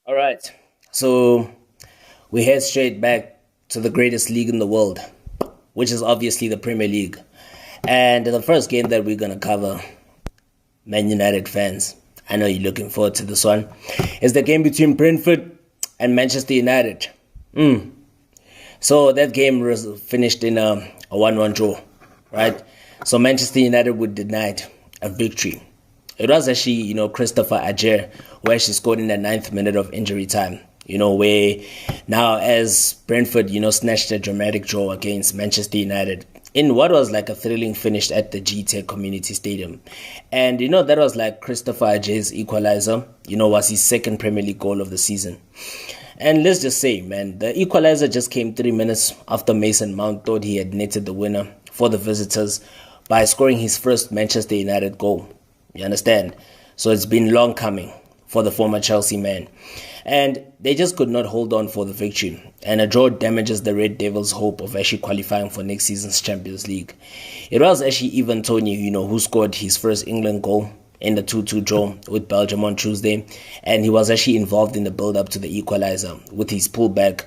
All right. So we head straight back to the greatest league in the world, which is obviously the Premier League. And the first game that we're going to cover, Man United fans, I know you're looking forward to this one, is the game between Brentford and Manchester United. So that game was finished in a 1-1 draw, right? So Manchester United were denied a victory. It was actually, Christopher Ajer who actually scored in the 9th minute of injury time. Where now as Brentford, snatched a dramatic draw against Manchester United in what was like a thrilling finish at the GTEC Community Stadium. And, that was like Christopher Ajer's equalizer, was his second Premier League goal of the season. And let's just say, man, the equalizer just came 3 minutes after Mason Mount thought he had netted the winner for the visitors by scoring his first Manchester United goal. You understand? So it's been long coming for the former Chelsea man. And they just could not hold on for the victory. And a draw damages the Red Devils' hope of actually qualifying for next season's Champions League. It was actually Ivan Toney, who scored his first England goal in the 2-2 draw with Belgium on Tuesday. And he was actually involved in the build-up to the equalizer with his pullback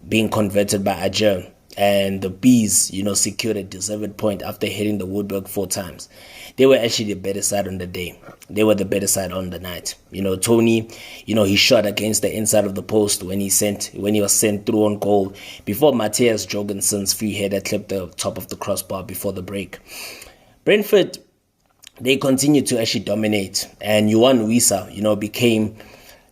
being converted by Ajer. And the Bees, secured a deserved point after hitting the woodwork 4 times. They were actually the better side on the day. They were the better side on the night. Tony, he shot against the inside of the post when he was sent through on goal before Matthias Jorgensen's free header clipped the top of the crossbar before the break. Brentford, they continued to actually dominate, and Yohan Wissa, became,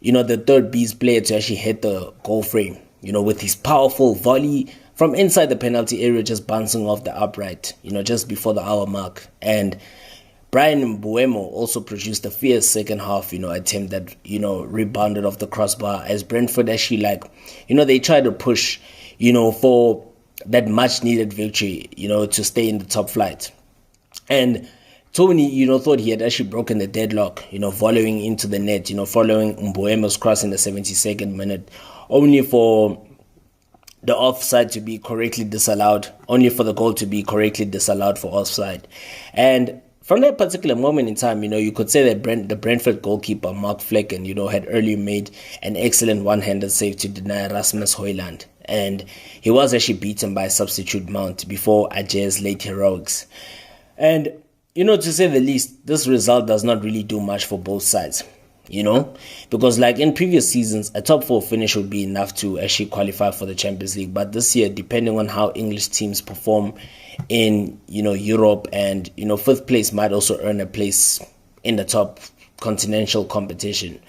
the third Bees player to actually hit the goal frame, with his powerful volley from inside the penalty area, just bouncing off the upright, just before the hour mark. And Brian Mbuemo also produced a fierce second half, attempt that, rebounded off the crossbar as Brentford actually they tried to push, for that much needed victory, to stay in the top flight. And Tony, thought he had actually broken the deadlock, volleying into the net, following Mbuemo's cross in the 72nd minute, only for the offside to be correctly disallowed, only for the goal to be correctly disallowed for offside. And from that particular moment in time, you could say that the Brentford goalkeeper, Mark Flecken, had earlier made an excellent one-handed save to deny Rasmus Højlund. And he was actually beaten by substitute Mount before Ajer's late heroics. And, to say the least, this result does not really do much for both sides. Because like in previous seasons, a top 4 finish would be enough to actually qualify for the Champions League. But this year, depending on how English teams perform in, Europe, and, 5th place might also earn a place in the top continental competition.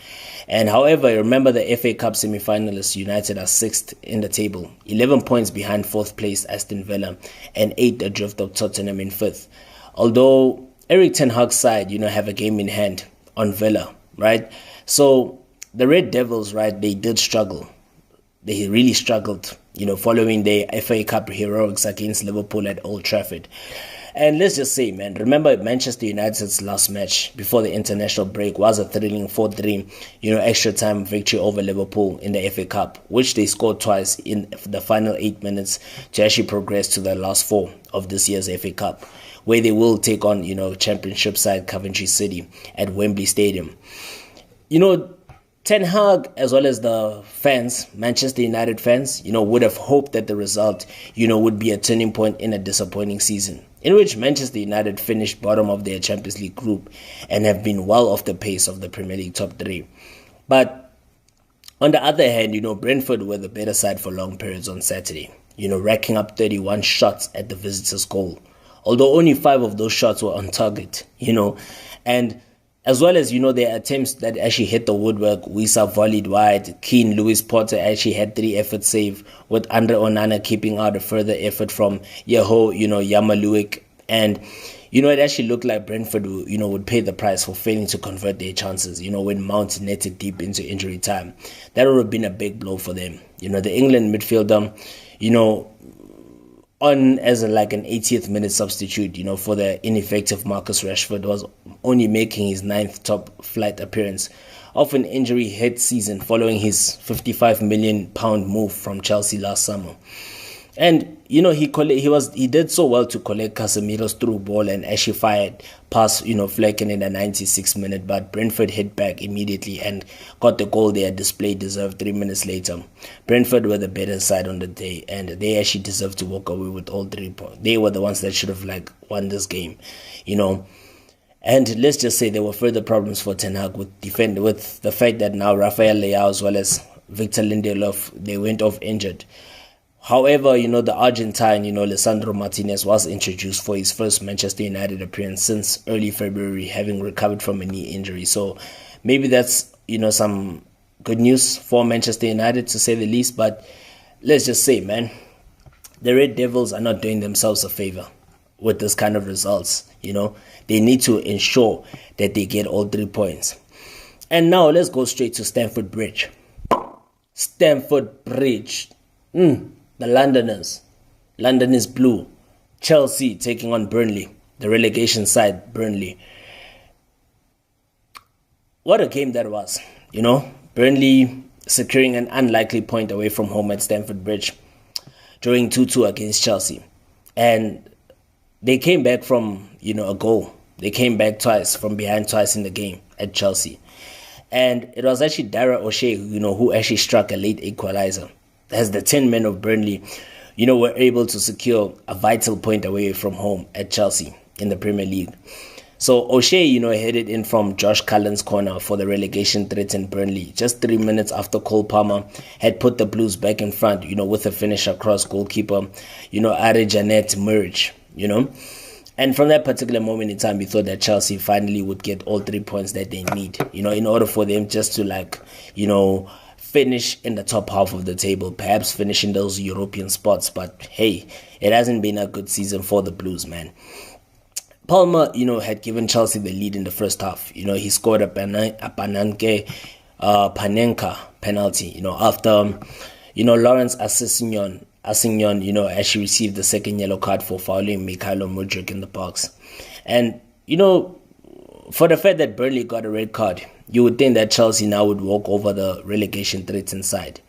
And however, remember the FA Cup semi-finalists United are 6th in the table, 11 points behind 4th place Aston Villa, and 8 adrift of Tottenham in 5th. Although Erik ten Hag's side, have a game in hand on Villa. Right, so the Red Devils, right, they did struggle. They really struggled, following the FA Cup heroics against Liverpool at Old Trafford. And let's just say, man, remember Manchester United's last match before the international break was a thrilling 4-3, extra time victory over Liverpool in the FA Cup, which they scored twice in the final 8 minutes to actually progress to the last 4 of this year's FA Cup, where they will take on, championship side Coventry City at Wembley Stadium. Ten Hag, as well as the fans, Manchester United fans, would have hoped that the result, would be a turning point in a disappointing season, in which Manchester United finished bottom of their Champions League group and have been well off the pace of the Premier League top 3. But on the other hand, Brentford were the better side for long periods on Saturday, racking up 31 shots at the visitors' goal, although only 5 of those shots were on target, and as well as, their attempts that actually hit the woodwork. Wissa volleyed wide. Keane Lewis Potter actually had 3 effort save, with Andre Onana keeping out a further effort from Yamaluik. And, it actually looked like Brentford, would pay the price for failing to convert their chances, when Mount netted deep into injury time. That would have been a big blow for them. The England midfielder, on as an 80th minute substitute, for the ineffective Marcus Rashford, was only making his 9th top flight appearance of an injury-hit season following his £55 million move from Chelsea last summer. And he did so well to collect Casemiro's through ball and actually fired past Flecken in the 96th minute, but Brentford hit back immediately and got the goal they had displayed deserved 3 minutes later. Brentford were the better side on the day, and they actually deserved to walk away with all 3 points. They were the ones that should have won this game, And let's just say there were further problems for Ten Hag with the fact that now Rafael Leao as well as Victor Lindelof, they went off injured. However, the Argentine, Lisandro Martinez was introduced for his first Manchester United appearance since early February, having recovered from a knee injury. So maybe that's, some good news for Manchester United, to say the least. But let's just say, man, the Red Devils are not doing themselves a favor with this kind of results. They need to ensure that they get all 3 points. And now let's go straight to Stamford Bridge. Stamford Bridge. The Londoners. London is blue. Chelsea taking on Burnley. The relegation side, Burnley. What a game that was. Burnley securing an unlikely point away from home at Stamford Bridge, drawing 2-2 against Chelsea. And they came back from, a goal. They came back from behind twice in the game at Chelsea. And it was actually Dara O'Shea, who actually struck a late equalizer. As the 10 men of Burnley, were able to secure a vital point away from home at Chelsea in the Premier League. So O'Shea, headed in from Josh Cullen's corner for the relegation-threatened Burnley just 3 minutes after Cole Palmer had put the Blues back in front, with a finish across goalkeeper, Ari Janet Murge, And from that particular moment in time, we thought that Chelsea finally would get all 3 points that they need, in order for them just to finish in the top half of the table, perhaps finish in those European spots. But hey, it hasn't been a good season for the Blues, man. Palmer, had given Chelsea the lead in the first half. He scored a Panenka penalty, after, Lawrence Assignon, actually received the second yellow card for fouling Mikhailo Mudryk in the box. And, for the fact that Burnley got a red card, you would think that Chelsea now would walk over the relegation-threatened side.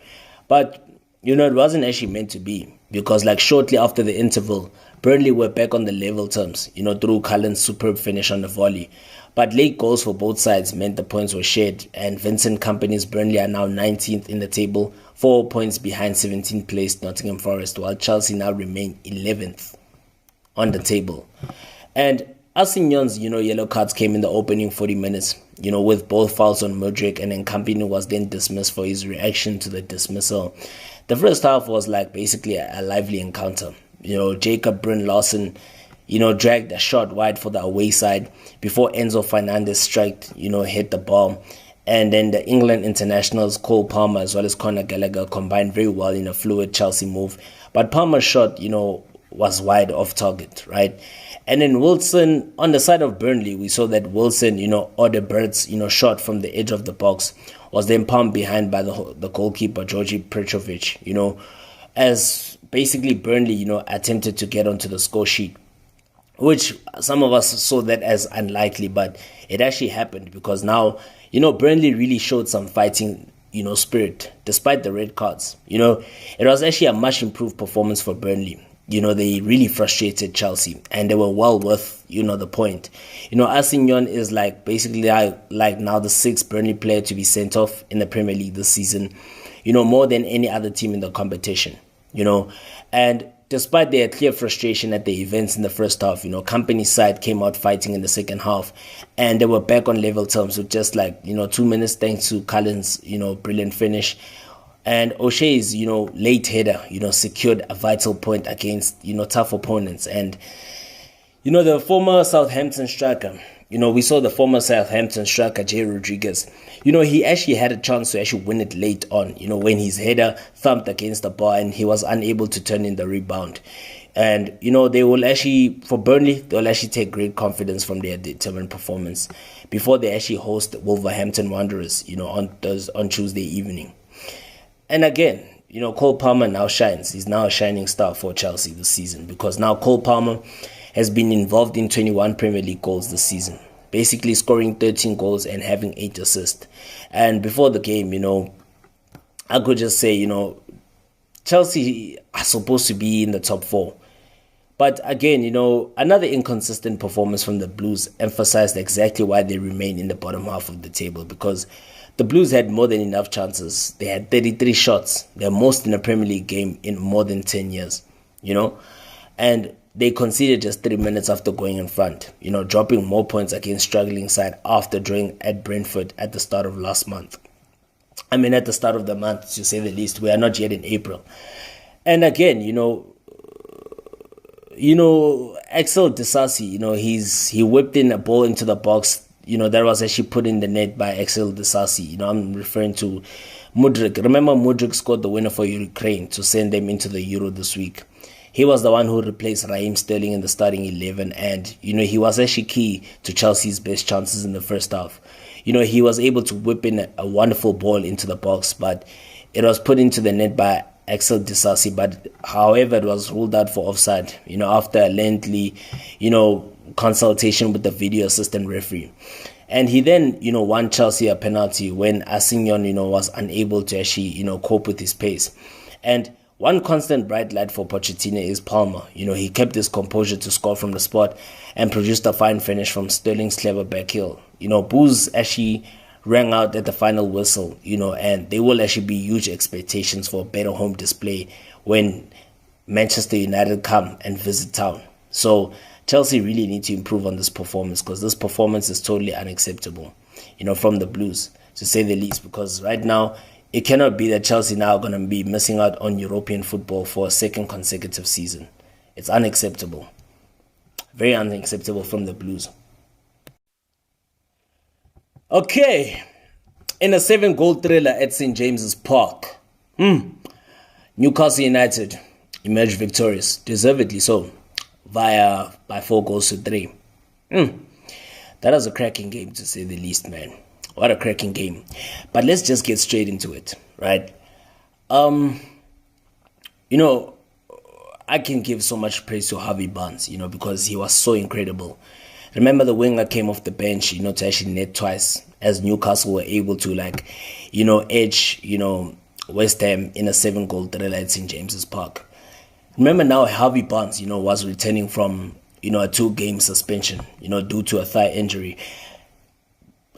But, it wasn't actually meant to be. Because, shortly after the interval, Burnley were back on the level terms, through Cullen's superb finish on the volley. But late goals for both sides meant the points were shared. And Vincent Kompany's Burnley are now 19th in the table, 4 points behind 17th placed Nottingham Forest, while Chelsea now remain 11th on the table. And Assignon's, yellow cards came in the opening 40 minutes, with both fouls on Mudryk, and then Kompany was then dismissed for his reaction to the dismissal. The first half was basically a lively encounter. Jacob Bryn Larson, dragged a shot wide for the away side before Enzo Fernandez hit the ball. And then the England internationals, Cole Palmer as well as Conor Gallagher, combined very well in a fluid Chelsea move. But Palmer's shot, was wide off target, right? And then Wilson, on the side of Burnley, we saw that Wilson, Odebert's, shot from the edge of the box was then palmed behind by the goalkeeper, Georgi Petrovic, as basically Burnley, attempted to get onto the score sheet, which some of us saw that as unlikely, but it actually happened because now, Burnley really showed some fighting, spirit, despite the red cards. It was actually a much improved performance for Burnley. They really frustrated Chelsea and they were well worth, the point. Assignon is basically now the 6th Burnley player to be sent off in the Premier League this season, more than any other team in the competition, and despite their clear frustration at the events in the first half, Kompany's side came out fighting in the second half and they were back on level terms with just 2 minutes thanks to Cullen's, brilliant finish. And O'Shea's, late header, secured a vital point against, tough opponents. And, the former Southampton striker, we saw the former Southampton striker, Jay Rodriguez, he actually had a chance to actually win it late on, when his header thumped against the bar and he was unable to turn in the rebound. And, they will actually, for Burnley, they'll actually take great confidence from their determined performance before they actually host Wolverhampton Wanderers, on Tuesday evening. And again, Cole Palmer now shines. He's now a shining star for Chelsea this season because now Cole Palmer has been involved in 21 Premier League goals this season, basically scoring 13 goals and having 8 assists. And before the game, I could just say, Chelsea are supposed to be in the top four. But again, another inconsistent performance from the Blues emphasized exactly why they remain in the bottom half of the table, because the Blues had more than enough chances. They had 33 shots, their most in a Premier League game in more than 10 years, and they conceded just 3 minutes after going in front, dropping more points against struggling side after drawing at Brentford at the start of last month. At the start of the month, to say the least. We are not yet in April. And again, Axel Disasi, he whipped in a ball into the box, that was actually put in the net by Axel Disasi. I'm referring to Mudryk. Remember, Mudryk scored the winner for Ukraine to send them into the Euro this week. He was the one who replaced Raheem Sterling in the starting 11, and, he was actually key to Chelsea's best chances in the first half. He was able to whip in a wonderful ball into the box, but it was put into the net by Axel Disasi, but however it was ruled out for offside, after a lengthy, consultation with the video assistant referee. And he then, won Chelsea a penalty when Asignon, was unable to actually, cope with his pace. And one constant bright light for Pochettino is Palmer. He kept his composure to score from the spot and produced a fine finish from Sterling's clever back heel. Booze actually rang out at the final whistle, and there will actually be huge expectations for a better home display when Manchester United come and visit town. So Chelsea really need to improve on this performance, because this performance is totally unacceptable, from the Blues, to say the least, because right now it cannot be that Chelsea now are going to be missing out on European football for a second consecutive season. It's unacceptable. Very unacceptable from the Blues. Okay, in a 7-goal thriller at St. James's Park, Newcastle United emerged victorious, deservedly so, by 4-3. That was a cracking game, to say the least, man. What a cracking game. But let's just get straight into it, right? I can give so much praise to Harvey Barnes, because he was so incredible. Remember, the winger came off the bench, to actually net twice, as Newcastle were able to, edge, West Ham in a 7-goal thriller at St. James's Park. Remember now, Harvey Barnes, was returning from, a 2-game suspension, due to a thigh injury.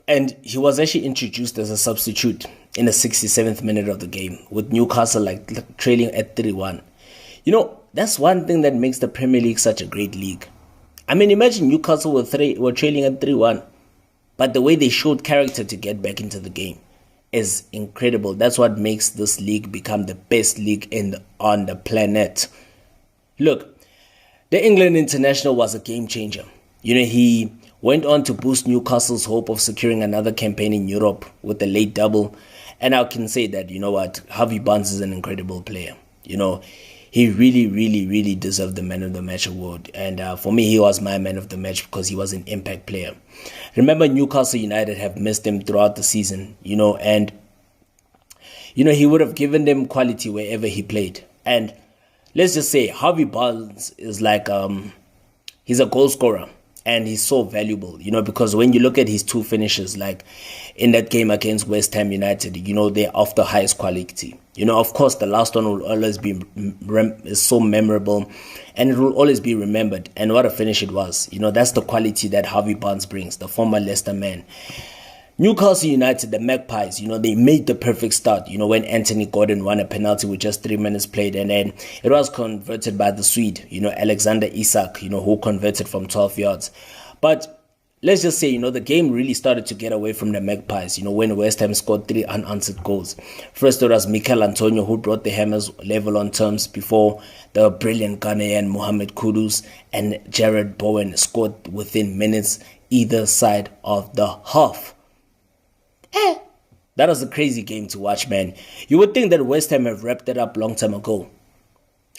And he was actually introduced as a substitute in the 67th minute of the game, with Newcastle trailing at 3-1. That's one thing that makes the Premier League such a great league. Imagine Newcastle were trailing at 3-1, but the way they showed character to get back into the game is incredible. That's what makes this league become the best league on the planet. Look, the England international was a game changer. He went on to boost Newcastle's hope of securing another campaign in Europe with a late double. And I can say that, Harvey Barnes is an incredible player. He really, really, really deserved the Man of the Match award. And for me, he was my Man of the Match because he was an impact player. Remember, Newcastle United have missed him throughout the season, and, he would have given them quality wherever he played. And let's just say Harvey Barnes is he's a goal scorer. And he's so valuable, because when you look at his 2 finishes, in that game against West Ham United, they're of the highest quality. Of course, the last one will always be is so memorable, and it will always be remembered. And what a finish it was. That's the quality that Harvey Barnes brings, the former Leicester man. Newcastle United, the Magpies, they made the perfect start, when Anthony Gordon won a penalty with just 3 minutes played, and then it was converted by the Swede, Alexander Isak, who converted from 12 yards. But let's just say, the game really started to get away from the Magpies, when West Ham scored 3 unanswered goals. First, it was Mikel Antonio who brought the Hammers level on terms before the brilliant Ghanaian Mohamed Kudus and Jared Bowen scored within minutes either side of the half. That was a crazy game to watch, man. You would think that West Ham have wrapped it up long time ago.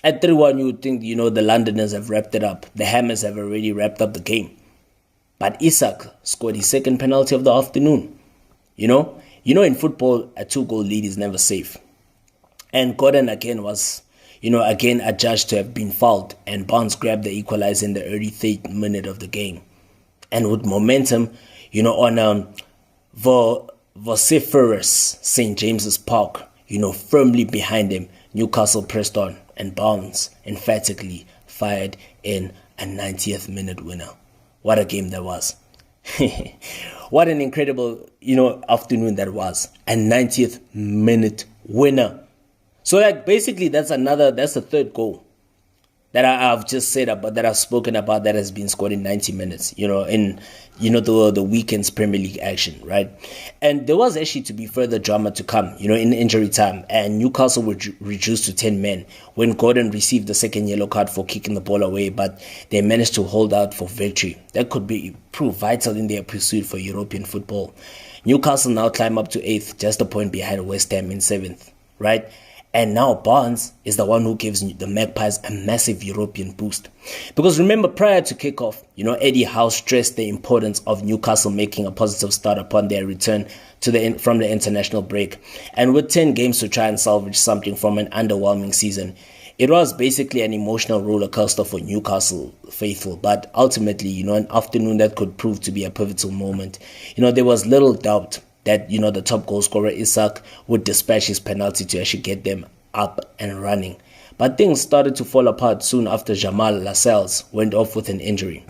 At 3-1, you would think, the Londoners have wrapped it up. The Hammers have already wrapped up the game. But Isak scored his second penalty of the afternoon. In football, a 2-goal lead is never safe. And Gordon again was, adjudged to have been fouled. And Barnes grabbed the equalizer in the early 3rd minute of the game. And with momentum, on vociferous St. James's Park, firmly behind him, Newcastle pressed on, and Barnes emphatically fired in a 90th minute winner. What a game that was. What an incredible, afternoon that was. A 90th minute winner. So basically that's the third goal that I've just said about, that I've spoken about, that has been scored in 90 minutes, in the weekend's Premier League action, right? And there was actually to be further drama to come, in injury time, and Newcastle were reduced to 10 men when Gordon received the second yellow card for kicking the ball away, but they managed to hold out for victory. That could prove vital in their pursuit for European football. Newcastle now climb up to 8th, just a point behind West Ham in 7th, right? And now Barnes is the one who gives the Magpies a massive European boost. Because remember, prior to kickoff, Eddie Howe stressed the importance of Newcastle making a positive start upon their return from the international break. And with 10 games to try and salvage something from an underwhelming season, it was basically an emotional roller coaster for Newcastle faithful. But ultimately, an afternoon that could prove to be a pivotal moment. There was little doubt that, the top goal scorer, Isak, would dispatch his penalty to actually get them up and running. But things started to fall apart soon after Jamal Lascelles went off with an injury,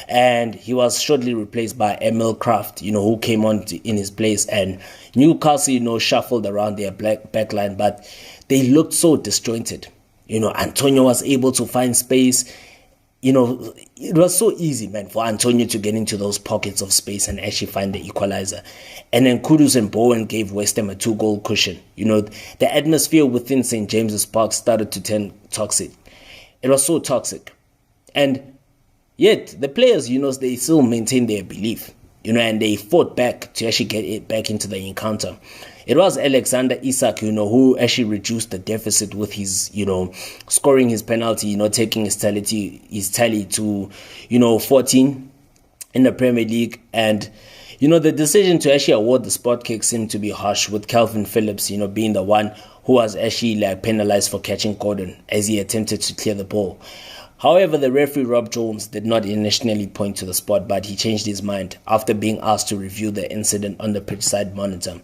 and he was shortly replaced by Emil Kraft, who came on in his place. And Newcastle, shuffled around their back line, but they looked so disjointed. Antonio was able to find space. It was so easy, man, for Antonio to get into those pockets of space and actually find the equalizer. And then Kudus and Bowen gave West Ham a 2-goal cushion. The atmosphere within St. James's Park started to turn toxic. It was so toxic. And yet, the players, they still maintained their belief, and they fought back to actually get it back into the encounter. It was Alexander Isak, who actually reduced the deficit with his, scoring his penalty, taking his tally to, 14 in the Premier League. And, the decision to actually award the spot kick seemed to be harsh, with Calvin Phillips, being the one who was actually penalized for catching Gordon as he attempted to clear the ball. However, the referee Rob Jones did not initially point to the spot, but he changed his mind after being asked to review the incident on the pitchside monitor.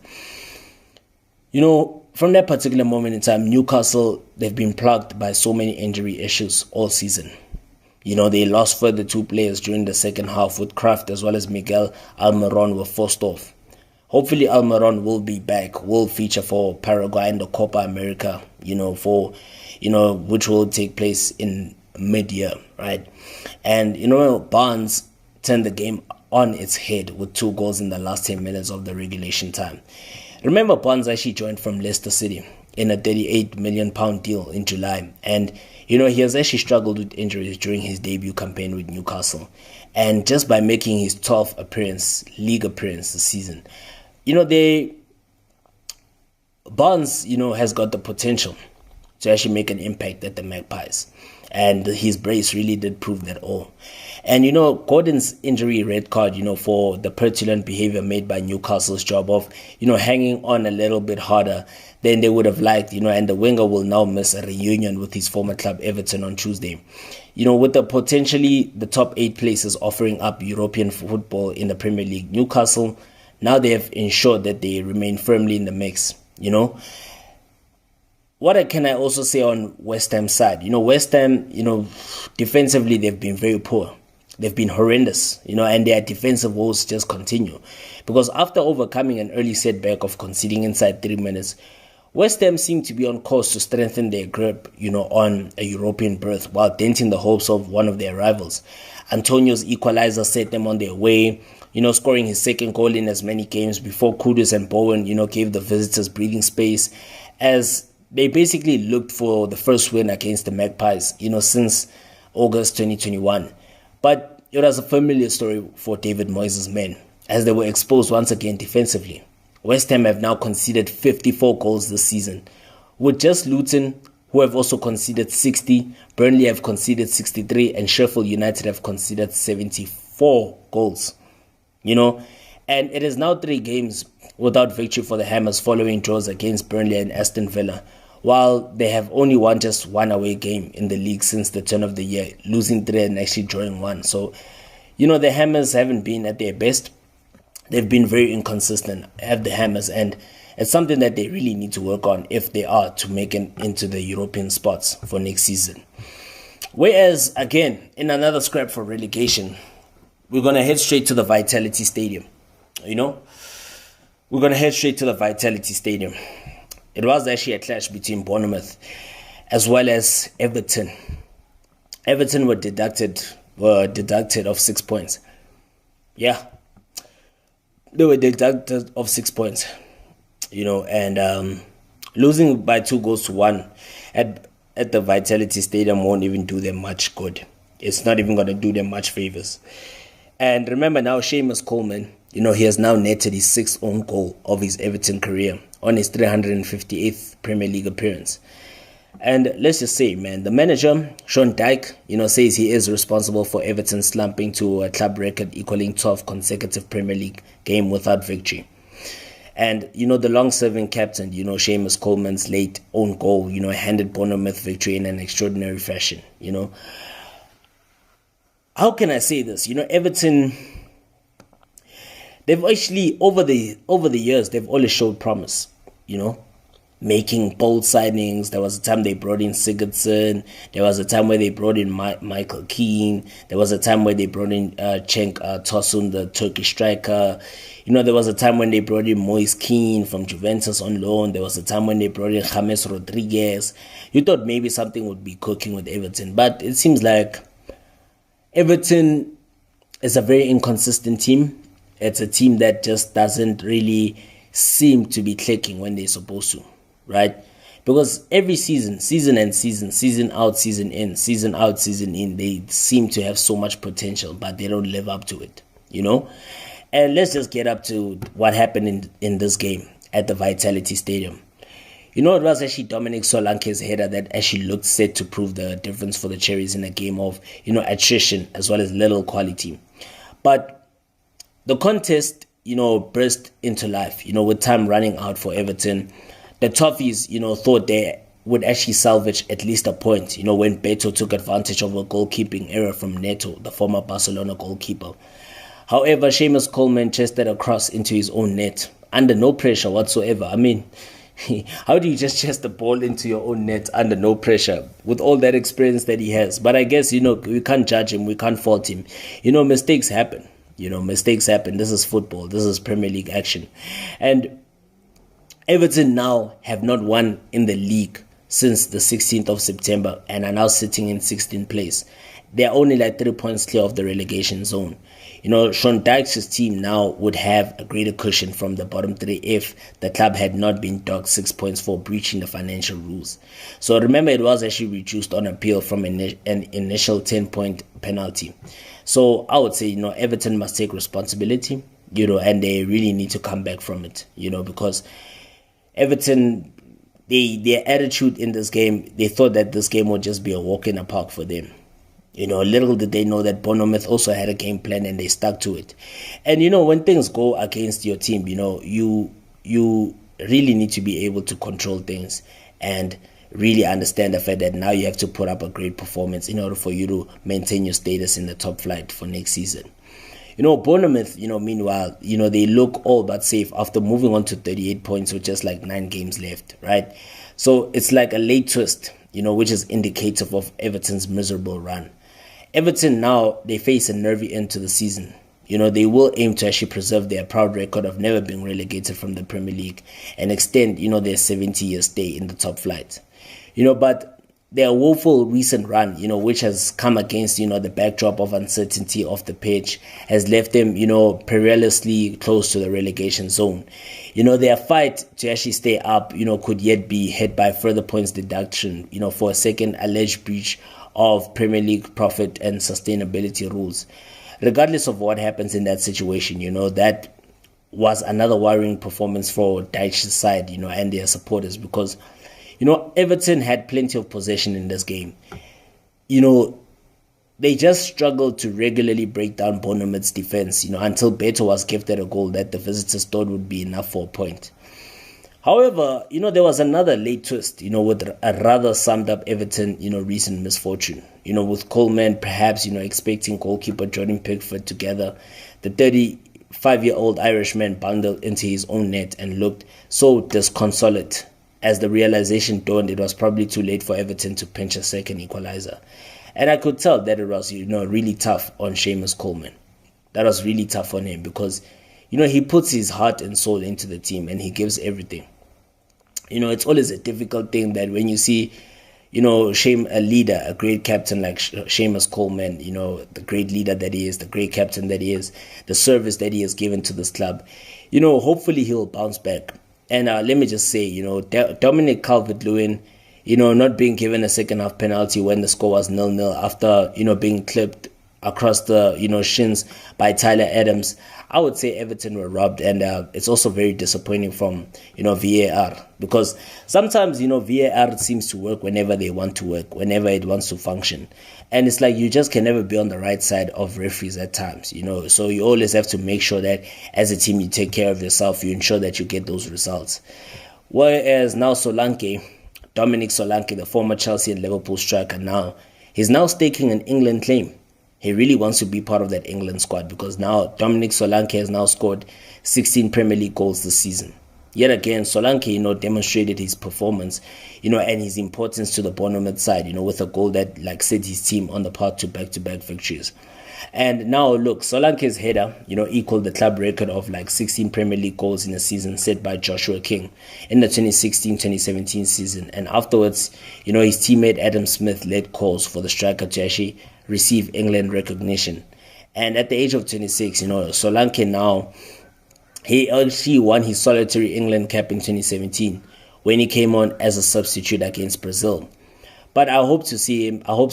From that particular moment in time, Newcastle, they've been plagued by so many injury issues all season. They lost further 2 players during the second half, with Kraft as well as Miguel Almiron were forced off. Hopefully Almiron will be back, will feature for Paraguay in the Copa America, which will take place in mid-year, right? And, Barnes turned the game on its head with 2 goals in the last 10 minutes of the regulation time. Remember, Barnes actually joined from Leicester City in a £38 million deal in July. And, he has actually struggled with injuries during his debut campaign with Newcastle. And just by making his 12th league appearance this season, Barnes, has got the potential to actually make an impact at the Magpies. And his brace really did prove that all. And, Gordon's injury red card, for the petulant behavior made by Newcastle's job of, hanging on a little bit harder than they would have liked, and the winger will now miss a reunion with his former club Everton on Tuesday. With potentially the top 8 places offering up European football in the Premier League, Newcastle, now they have ensured that they remain firmly in the mix, What can I also say on West Ham's side? West Ham, defensively, they've been very poor. They've been horrendous, and their defensive woes just continue. Because after overcoming an early setback of conceding inside 3 minutes, West Ham seem to be on course to strengthen their grip, on a European berth while denting the hopes of one of their rivals. Antonio's equalizer set them on their way, scoring his second goal in as many games before Kudus and Bowen, gave the visitors breathing space as they basically looked for the first win against the Magpies, since August 2021. But it was a familiar story for David Moyes' men, as they were exposed once again defensively. West Ham have now conceded 54 goals this season, with just Luton, who have also conceded 60, Burnley have conceded 63, and Sheffield United have conceded 74 goals. And it is now 3 games without victory for the Hammers following draws against Burnley and Aston Villa, while they have only won just 1 away game in the league since the turn of the year, losing 3 and actually drawing 1. So, the Hammers haven't been at their best. They've been very inconsistent, have the Hammers, and It's something that they really need to work on if they are to make it into the European spots for next season. Whereas, again, in another scrap for relegation, we're going to head straight to the Vitality Stadium. We're going to head straight to the Vitality Stadium. It was actually a clash between Bournemouth as well as Everton. Everton were deducted of 6 points. Yeah. They were deducted of 6 points. And losing by 2-1 at the Vitality Stadium won't even do them much good. It's not even going to do them much favors. And remember now, Seamus Coleman, he has now netted his 6th own goal of his Everton career on his 358th Premier League appearance. And let's just say, man, the manager, Sean Dyche, says he is responsible for Everton slumping to a club record equaling 12 consecutive Premier League games without victory. And, the long-serving captain, Seamus Coleman's late own goal, handed Bournemouth victory in an extraordinary fashion, How can I say this? Everton, they've actually, over the years, they've always showed promise, making bold signings. There was a time they brought in Sigurdsson. There was a time where they brought in Michael Keane. There was a time where they brought in Cenk Tosun, the Turkish striker. There was a time when they brought in Moise Keane from Juventus on loan. There was a time when they brought in James Rodriguez. You thought maybe something would be cooking with Everton, but it seems like Everton is a very inconsistent team. It's a team that just doesn't really seem to be clicking when they're supposed to. Right? Because every season and season out, season in, season out, season in, they seem to have so much potential, but they don't live up to it, And let's just get up to what happened in this game at the Vitality Stadium. It was actually Dominic Solanke's header that actually looked set to prove the difference for the Cherries in a game of, attrition as well as little quality. But the contest, burst into life, with time running out for Everton. The Toffees, thought they would actually salvage at least a point, when Beto took advantage of a goalkeeping error from Neto, the former Barcelona goalkeeper. However, Seamus Coleman chested a cross into his own net, under no pressure whatsoever. I mean, how do you just chest the ball into your own net under no pressure with all that experience that he has? But I guess, we can't judge him, we can't fault him. Mistakes happen. Mistakes happen. This is football. This is Premier League action. And Everton now have not won in the league since the 16th of September and are now sitting in 16th place. They are only like 3 points clear of the relegation zone. Sean Dyche's team now would have a greater cushion from the bottom three if the club had not been docked 6 points for breaching the financial rules. So remember, it was actually reduced on appeal from an initial 10-point penalty. So I would say, Everton must take responsibility, and they really need to come back from it, because Everton, their attitude in this game, they thought that this game would just be a walk in the park for them. Little did they know that Bournemouth also had a game plan and they stuck to it. And, when things go against your team, you really need to be able to control things and really understand the fact that now you have to put up a great performance in order for you to maintain your status in the top flight for next season. Bournemouth, meanwhile, they look all but safe after moving on to 38 points with just like 9 games left, right? So it's like a late twist, which is indicative of Everton's miserable run. Everton now, they face a nervy end to the season. They will aim to actually preserve their proud record of never being relegated from the Premier League and extend, their 70-year stay in the top flight. But their woeful recent run, which has come against, the backdrop of uncertainty off the pitch, has left them, perilously close to the relegation zone. Their fight to actually stay up, could yet be hit by further points deduction, for a second alleged breach of Premier League profit and sustainability rules. Regardless of what happens in that situation, that was another worrying performance for Dyche's side, and their supporters, because Everton had plenty of possession in this game. They just struggled to regularly break down Bournemouth's defense, until Beto was gifted a goal that the visitors thought would be enough for a point. However, there was another late twist, with a rather summed up Everton, recent misfortune. With Coleman perhaps, expecting goalkeeper Jordan Pickford together. The 5-year-old Irishman bundled into his own net and looked so disconsolate. As the realization dawned, it was probably too late for Everton to pinch a second equalizer. And I could tell that it was, really tough on Seamus Coleman. That was really tough on him because, he puts his heart and soul into the team and he gives everything. It's always a difficult thing that when you see, a leader, a great captain like Seamus Coleman, the great leader that he is, the great captain that he is, the service that he has given to this club, hopefully he'll bounce back. And let me just say, Dominic Calvert-Lewin, not being given a second half penalty when the score was 0-0 after, being clipped across the, shins by Tyler Adams. I would say Everton were robbed, and it's also very disappointing from, VAR, because sometimes, VAR seems to work whenever they want to work, whenever it wants to function. And it's like you just can never be on the right side of referees at times, so you always have to make sure that as a team you take care of yourself, you ensure that you get those results. Whereas now Dominic Solanke, the former Chelsea and Liverpool striker, he's now staking an England claim. He really wants to be part of that England squad because now Dominic Solanke has now scored 16 Premier League goals this season. Yet again, Solanke, demonstrated his performance, and his importance to the Bournemouth side, with a goal that set his team on the path to back-to-back victories. And now, look, Solanke's header, equaled the club record of 16 Premier League goals in a season set by Joshua King in the 2016-2017 season. And afterwards, his teammate Adam Smith led calls for the striker to actually receive England recognition. And at the age of 26, Solanke now, he actually won his solitary England cap in 2017 when he came on as a substitute against Brazil. But I hope to see him. I hope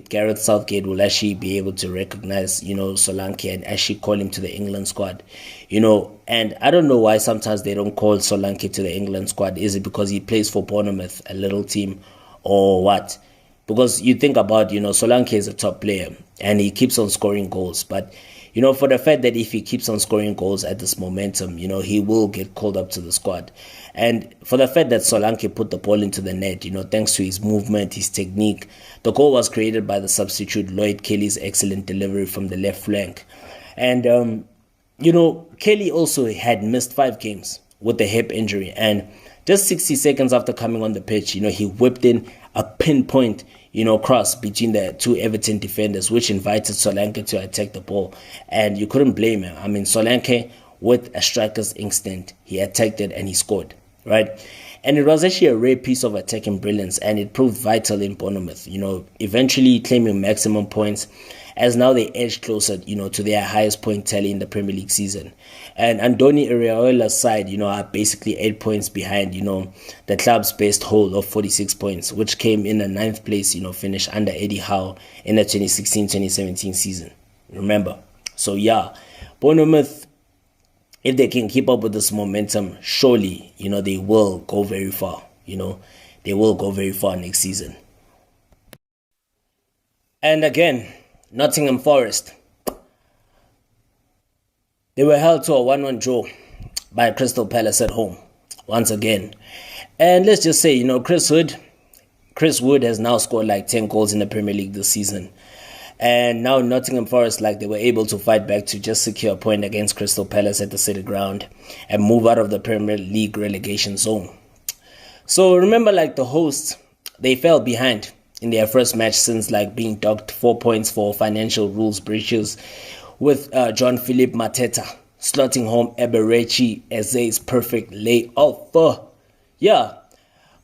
Gareth Southgate will actually be able to recognize, Solanke and actually call him to the England squad. And I don't know why sometimes they don't call Solanke to the England squad. Is it because he plays for Bournemouth, a little team, or what? Because you think about, Solanke is a top player and he keeps on scoring goals. But, for the fact that if he keeps on scoring goals at this momentum, he will get called up to the squad. And for the fact that Solanke put the ball into the net, thanks to his movement, his technique, the goal was created by the substitute Lloyd Kelly's excellent delivery from the left flank. And, Kelly also had missed 5 games with a hip injury. And just 60 seconds after coming on the pitch, he whipped in a pinpoint, cross between the two Everton defenders, which invited Solanke to attack the ball. And you couldn't blame him. I mean, Solanke, with a striker's instinct, he attacked it and he scored, right? And it was actually a rare piece of attacking brilliance, and it proved vital in Bournemouth, eventually claiming maximum points as now they edge closer, to their highest point tally in the Premier League season. And Andoni Iraola's side, are basically 8 points behind, the club's best hold of 46 points, which came in a 9th place, finish under Eddie Howe in the 2016-2017 season. Remember? So yeah, Bournemouth, if they can keep up with this momentum, surely, they will go very far. They will go very far next season. And again, Nottingham Forest, they were held to a 1-1 draw by Crystal Palace at home once again. And let's just say, Chris Wood has now scored 10 goals in the Premier League this season. And now Nottingham Forest, they were able to fight back to just secure a point against Crystal Palace at the City Ground and move out of the Premier League relegation zone. So remember, the hosts, they fell behind in their first match since being docked 4 points for financial rules breaches, with John Philip Mateta slotting home Eberechi Eze's perfect layoff. Yeah,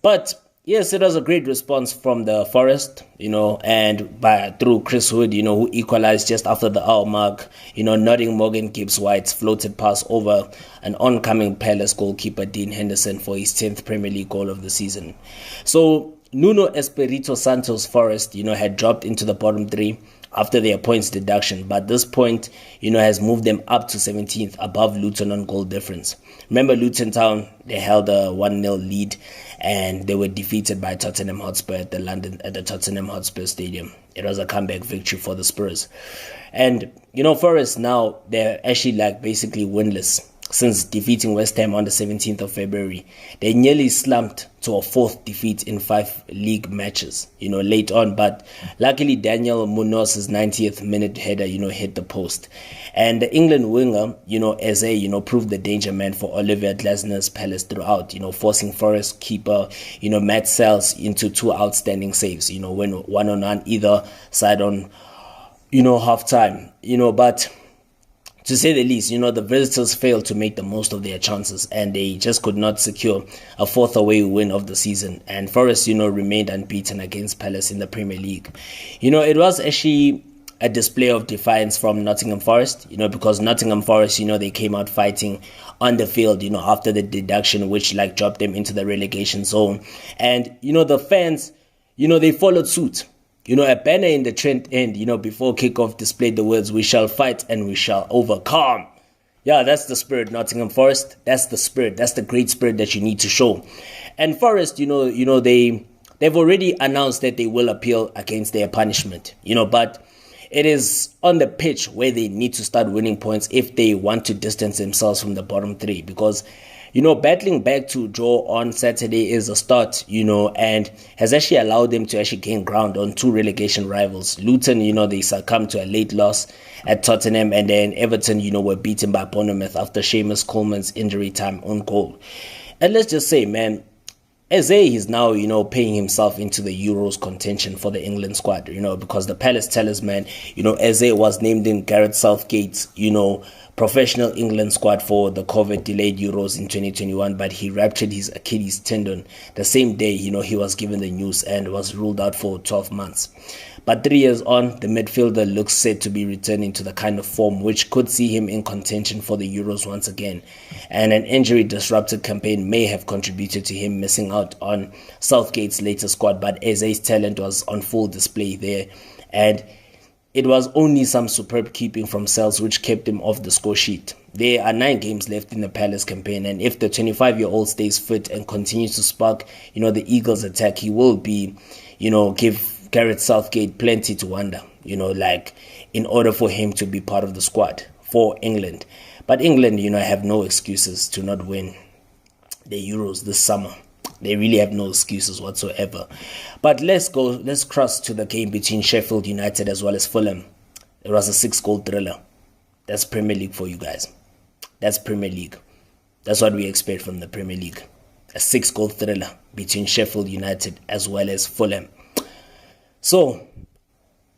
but yes, it was a great response from the Forest, and through Chris Wood, who equalized just after the hour mark. Nodding Morgan Gibbs-White's floated pass over an oncoming Palace goalkeeper Dean Henderson for his 10th Premier League goal of the season. So Nuno Espirito Santos' Forest, had dropped into the bottom 3 after their points deduction, but this point, has moved them up to 17th above Luton on goal difference. Remember, Luton Town, they held a 1-0 lead and they were defeated by Tottenham Hotspur at the Tottenham Hotspur Stadium. It was a comeback victory for the Spurs. And, Forest now, they're actually basically winless since defeating West Ham on the 17th of February. They nearly slumped to a 4th defeat in 5 league matches, late on. But luckily, Daniel Munoz's 90th minute header, hit the post. And the England winger, Eze, proved the danger man for Olivier Glasner's Palace throughout, forcing Forest keeper, Matt Sells into 2 outstanding saves, when 1-on-1 either side on, half time, but to say the least, the visitors failed to make the most of their chances and they just could not secure a 4th away win of the season. And Forest, remained unbeaten against Palace in the Premier League. It was actually a display of defiance from Nottingham Forest, because Nottingham Forest, they came out fighting on the field, after the deduction, which dropped them into the relegation zone. And, the fans, they followed suit. A banner in the Trent end, before kickoff displayed the words, "We shall fight and we shall overcome." Yeah, that's the spirit, Nottingham Forest. That's the spirit. That's the great spirit that you need to show. And Forest, they've already announced that they will appeal against their punishment, but it is on the pitch where they need to start winning points if they want to distance themselves from the bottom 3, because battling back to draw on Saturday is a start, and has actually allowed them to actually gain ground on 2 relegation rivals. Luton, they succumbed to a late loss at Tottenham, and then Everton, were beaten by Bournemouth after Seamus Coleman's injury time on goal. And let's just say, man, Eze is now, paying himself into the Euros contention for the England squad, because the Palace talisman, Eze was named in Gareth Southgate's, professional England squad for the COVID-delayed Euros in 2021, but he ruptured his Achilles tendon the same day, he was given the news and was ruled out for 12 months. But 3 years on, the midfielder looks set to be returning to the kind of form which could see him in contention for the Euros once again. And an injury-disrupted campaign may have contributed to him missing out on Southgate's later squad, but Eze's talent was on full display there. And it was only some superb keeping from Sells which kept him off the score sheet. There are 9 games left in the Palace campaign, and if the 25-year-old stays fit and continues to spark, the Eagles' attack, he will be, give Gareth Southgate plenty to wonder, in order for him to be part of the squad for England. But England, have no excuses to not win the Euros this summer. They really have no excuses whatsoever. But let's cross to the game between Sheffield United as well as Fulham. It was a 6-goal thriller. That's Premier League for you guys. That's Premier League. That's what we expect from the Premier League. A 6-goal thriller between Sheffield United as well as Fulham. So,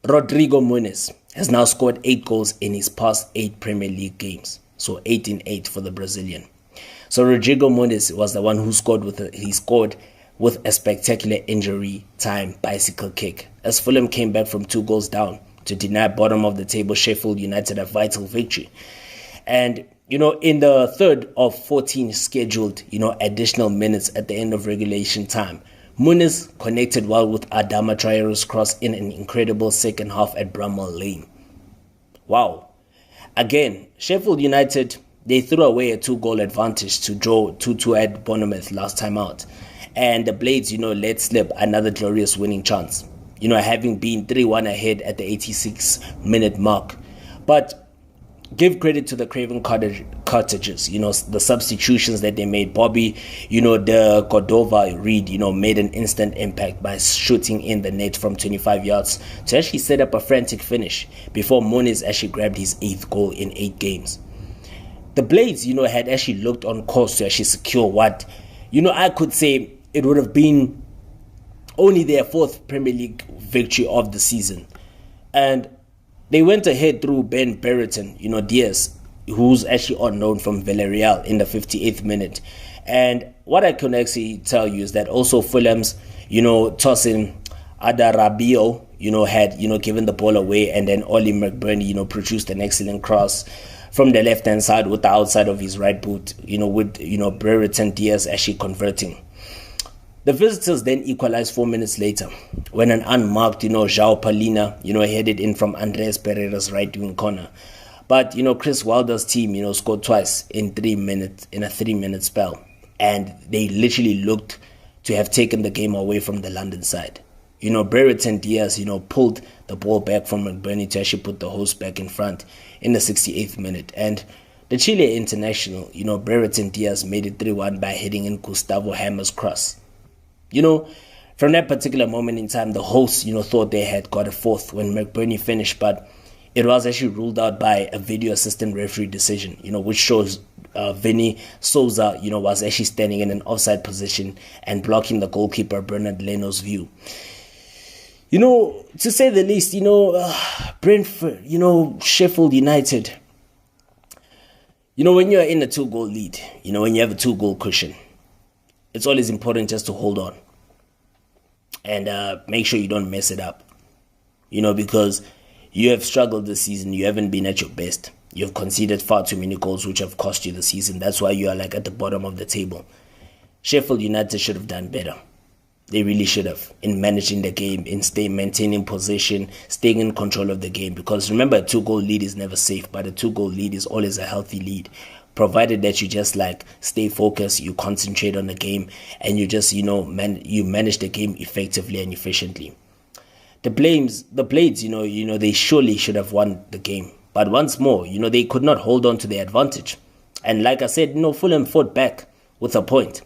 Rodrigo Muniz has now scored 8 goals in his past 8 Premier League games. So 8 in 8 for the Brazilian. So Rodrigo Muniz was the one who scored with a spectacular injury time bicycle kick, as Fulham came back from 2 goals down to deny bottom of the table Sheffield United a vital victory. And in the third of 14 scheduled additional minutes at the end of regulation time, Muniz connected well with Adama Traore's cross in an incredible second half at Bramall Lane. Wow. Again, Sheffield United, they threw away a 2-goal advantage to draw 2-2 at Bournemouth last time out. And the Blades, let slip another glorious winning chance, having been 3-1 ahead at the 86-minute mark. But give credit to the Craven Cottages, the substitutions that they made. Bobby, the Cordova Reed, made an instant impact by shooting in the net from 25 yards to actually set up a frantic finish before Muniz actually grabbed his 8th goal in 8 games. The Blades, had actually looked on course to actually secure what, I could say it would have been only their 4th Premier League victory of the season. And they went ahead through Ben Brereton, Diaz, who's actually unknown from Villarreal in the 58th minute. And what I can actually tell you is that also Fulham's, tossing Adarabio, had, given the ball away, and then Ollie McBurney, produced an excellent cross from the left-hand side with the outside of his right boot, with, Brereton Diaz actually converting. The visitors then equalized 4 minutes later when an unmarked, João Palina, headed in from Andres Pereira's right-wing corner. But, Chris Wilder's team, scored twice in a 3-minute spell. And they literally looked to have taken the game away from the London side. Brereton Diaz, pulled the ball back from McBurney to actually put the host back in front in the 68th minute. And The Chile international, Brereton Diaz made it 3-1 by hitting in Gustavo Hammer's cross. From that particular moment in time, the hosts, thought they had got a fourth when McBurney finished, but it was actually ruled out by a video assistant referee decision, which shows Vinny Souza, was actually standing in an offside position and blocking the goalkeeper Bernard Leno's view. To say the least, Brentford, Sheffield United, when you're in a 2-goal lead, when you have a 2-goal cushion, it's always important just to hold on and make sure you don't mess it up, because you have struggled this season. You haven't been at your best. You've conceded far too many goals, which have cost you the season. That's why you are at the bottom of the table. Sheffield United should have done better. They really should have, in managing the game, in maintaining possession, staying in control of the game. Because remember, a 2-goal lead is never safe, but a 2-goal lead is always a healthy lead, provided that you just stay focused, you concentrate on the game, and you just you manage the game effectively and efficiently. The Blades, they surely should have won the game. But once more, they could not hold on to their advantage. And like I said, Fulham fought back with a point.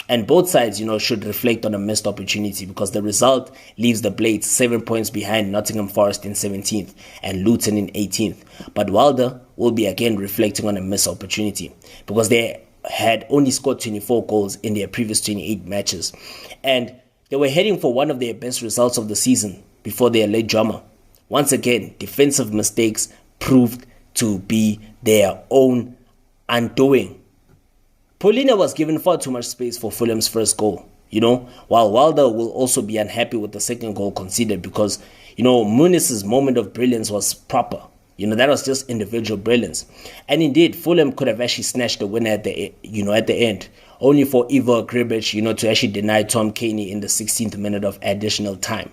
And both sides, should reflect on a missed opportunity, because the result leaves the Blades 7 points behind Nottingham Forest in 17th and Luton in 18th. But Wilder will be again reflecting on a missed opportunity, because they had only scored 24 goals in their previous 28 matches. And they were heading for one of their best results of the season before their late drama. Once again, defensive mistakes proved to be their own undoing. Paulina was given far too much space for Fulham's first goal, while Wilder will also be unhappy with the second goal conceded, because, Muniz' moment of brilliance was proper. That was just individual brilliance. And indeed, Fulham could have actually snatched the winner at the end, only for Ivo Gribic, to actually deny Tom Caney in the 16th minute of additional time.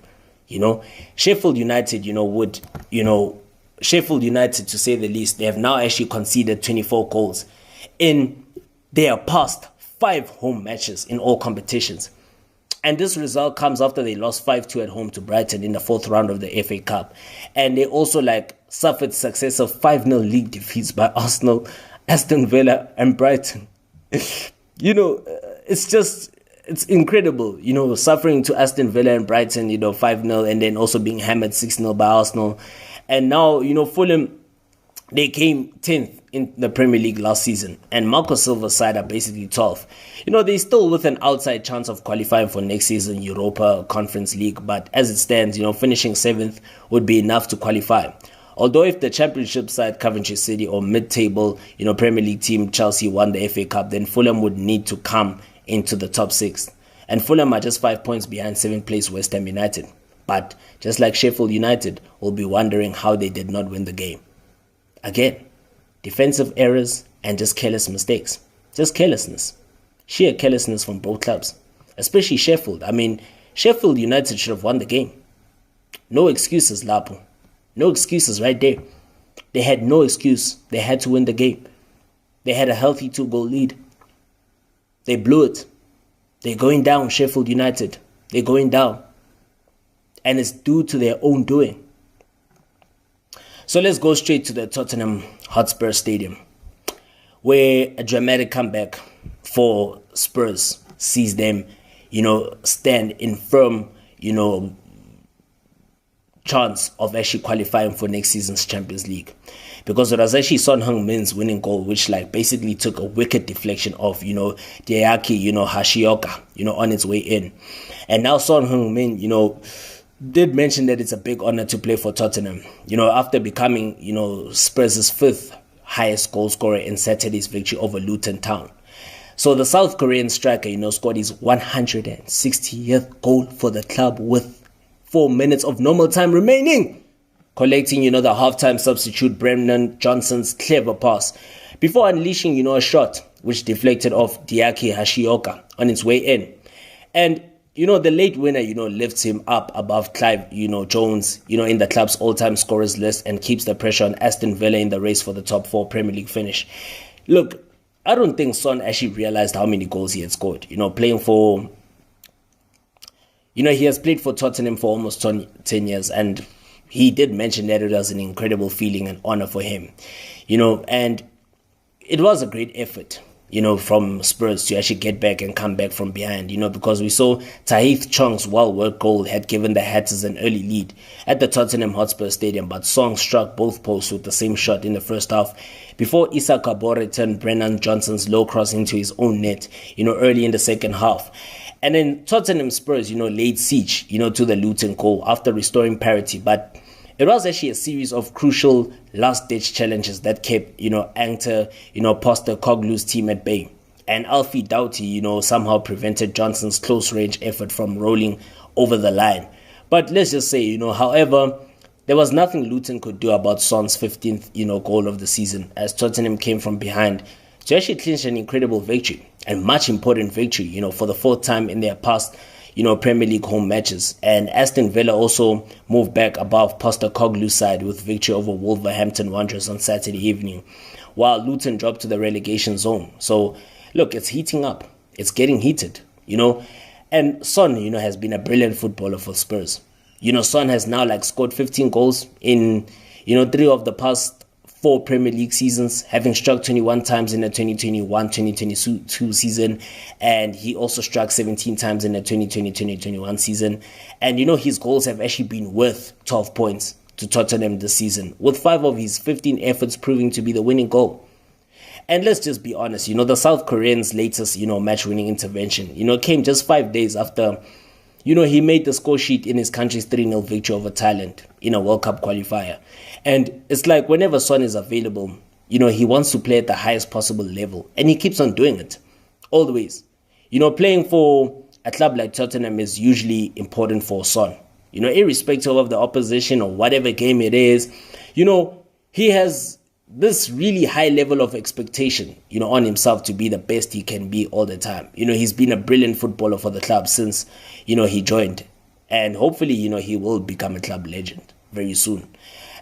Sheffield United, Sheffield United, to say the least, they have now actually conceded 24 goals in their past 5 home matches in all competitions. And this result comes after they lost 5-2 at home to Brighton in the 4th round of the FA Cup. And they also suffered successive 5-0 league defeats by Arsenal, Aston Villa and Brighton. It's incredible, suffering to Aston Villa and Brighton, 5-0, and then also being hammered 6-0 by Arsenal. And now, Fulham, they came 10th in the Premier League last season, and Marco Silva's side are basically 12th. They're still with an outside chance of qualifying for next season Europa Conference League, but as it stands, finishing 7th would be enough to qualify. Although if the Championship side Coventry City or mid-table, Premier League team Chelsea won the FA Cup, then Fulham would need to come into the top 6. And Fulham are just 5 points behind 7th place West Ham United. But just like Sheffield United, will be wondering how they did not win the game. Again, defensive errors and just careless mistakes. Just carelessness. Sheer carelessness from both clubs. Especially Sheffield. Sheffield United should have won the game. No excuses, Lapo. No excuses right there. They had no excuse. They had to win the game. They had a healthy 2-goal lead. They blew it. They're going down, Sheffield United. They're going down. And it's due to their own doing. So let's go straight to the Tottenham Hotspur Stadium, where a dramatic comeback for Spurs sees them, stand in firm, chance of actually qualifying for next season's Champions League. Because it was actually Son Heung-min's winning goal, which basically took a wicked deflection of, Diaki, Hashioka, on its way in. And now Son Heung-min, did mention that it's a big honor to play for Tottenham, after becoming, Spurs' 5th highest goal scorer in Saturday's victory over Luton Town. So the South Korean striker, scored his 160th goal for the club with 4 minutes of normal time remaining, collecting, the halftime substitute Brennan Johnson's clever pass before unleashing, a shot which deflected off Diaki Hashioka on its way in. And the late winner, lifts him up above Clive, Jones, in the club's all-time scorers list, and keeps the pressure on Aston Villa in the race for the top 4 Premier League finish. Look, I don't think Son actually realized how many goals he had scored, playing for, he has played for Tottenham for almost 10 years, and he did mention that it was an incredible feeling and honor for him, and it was a great effort, from Spurs to actually get back and come back from behind, because we saw Tahith Chong's well-worked goal had given the Hatters an early lead at the Tottenham Hotspur Stadium, but Song struck both posts with the same shot in the first half before Issa Kabore turned Brennan Johnson's low cross into his own net, early in the second half. And then Tottenham Spurs, laid siege, to the Luton goal after restoring parity, but it was actually a series of crucial last-ditch challenges that kept, Ankter, Postecoglou's team at bay. And Alfie Doughty, somehow prevented Johnson's close-range effort from rolling over the line. But let's just say, however, there was nothing Luton could do about Son's 15th, goal of the season, as Tottenham came from behind to actually clinch an incredible victory, and much important victory, for the fourth time in their past Premier League home matches. And Aston Villa also moved back above Postecoglou's side with victory over Wolverhampton Wanderers on Saturday evening, while Luton dropped to the relegation zone. So, look, it's heating up. It's getting heated, And Son, has been a brilliant footballer for Spurs. Son has now scored 15 goals in, 3 of the past 4 Premier League seasons, having struck 21 times in the 2021-2022 season, and he also struck 17 times in the 2020-2021 season. And his goals have actually been worth 12 points to Tottenham this season, with 5 of his 15 efforts proving to be the winning goal. And let's just be honest, the South Korean's latest, match-winning intervention, came just 5 days after, he made the score sheet in his country's 3-0 victory over Thailand in a World Cup qualifier. And it's like whenever Son is available, he wants to play at the highest possible level. And he keeps on doing it. Always. Playing for a club like Tottenham is usually important for Son. Irrespective of the opposition or whatever game it is, he has this really high level of expectation, on himself to be the best he can be all the time. He's been a brilliant footballer for the club since, he joined. And hopefully, he will become a club legend very soon.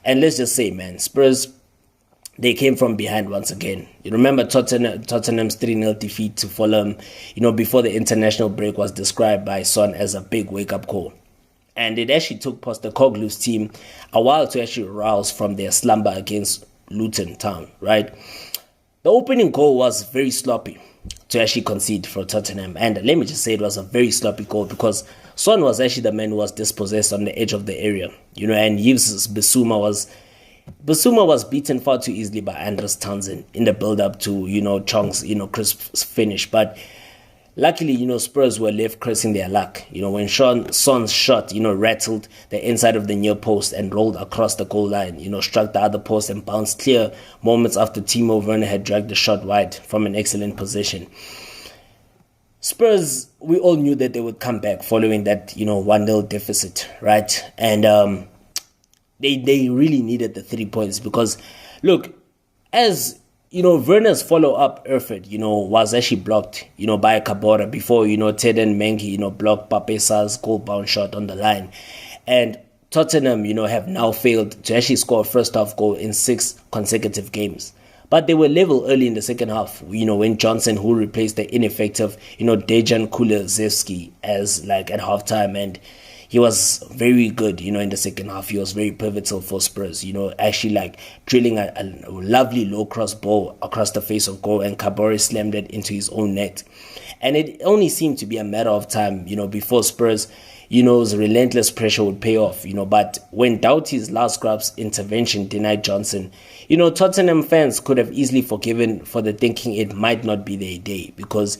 And let's just say, man, Spurs, they came from behind once again. You remember Tottenham's 3-0 defeat to Fulham, before the international break was described by Son as a big wake-up call. And it actually took Postecoglou's team a while to actually rouse from their slumber against Luton Town, right? The opening goal was very sloppy to actually concede for Tottenham. And let me just say it was a very sloppy goal because Son was actually the man who was dispossessed on the edge of the area, and Yves Bissouma was beaten far too easily by Andres Townsend in the build-up to, Chong's, crisp finish. But luckily, Spurs were left cursing their luck, when Son's shot, rattled the inside of the near post and rolled across the goal line, struck the other post and bounced clear moments after Timo Werner had dragged the shot wide from an excellent position. Spurs, we all knew that they would come back following that, 1-0 deficit, right? And they really needed the 3 points because, look, as Werner's follow-up effort, was actually blocked, by Kabora before, Teden Mengi, blocked Papesa's goal-bound shot on the line. And Tottenham, have now failed to actually score a first-half goal in 6 consecutive games. But they were level early in the second half, when Johnson, who replaced the ineffective, Dejan Kulusevski as at halftime, and he was very good, in the second half. He was very pivotal for Spurs, actually drilling a lovely low cross ball across the face of goal, and Kabore slammed it into his own net. And it only seemed to be a matter of time, before Spurs, his relentless pressure would pay off, but when Doughty's last grab's intervention denied Johnson, Tottenham fans could have easily forgiven for the thinking it might not be their day because,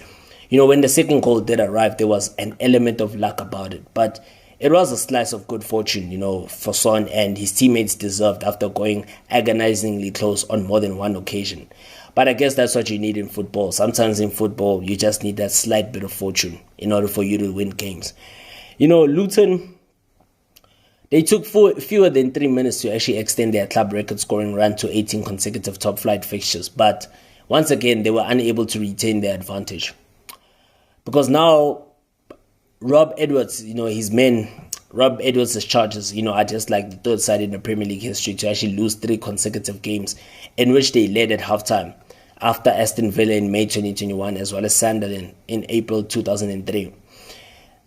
when the second goal did arrive, there was an element of luck about it. But it was a slice of good fortune, for Son, and his teammates deserved after going agonizingly close on more than one occasion. But I guess that's what you need in football. Sometimes in football, you just need that slight bit of fortune in order for you to win games. Luton, they took fewer than 3 minutes to actually extend their club record scoring run to 18 consecutive top-flight fixtures. But once again, they were unable to retain their advantage. Because now, Rob Edwards, his men, Rob Edwards' Chargers, are just like the third side in the Premier League history to actually lose 3 consecutive games in which they led at halftime after Aston Villa in May 2021 as well as Sunderland in April 2003.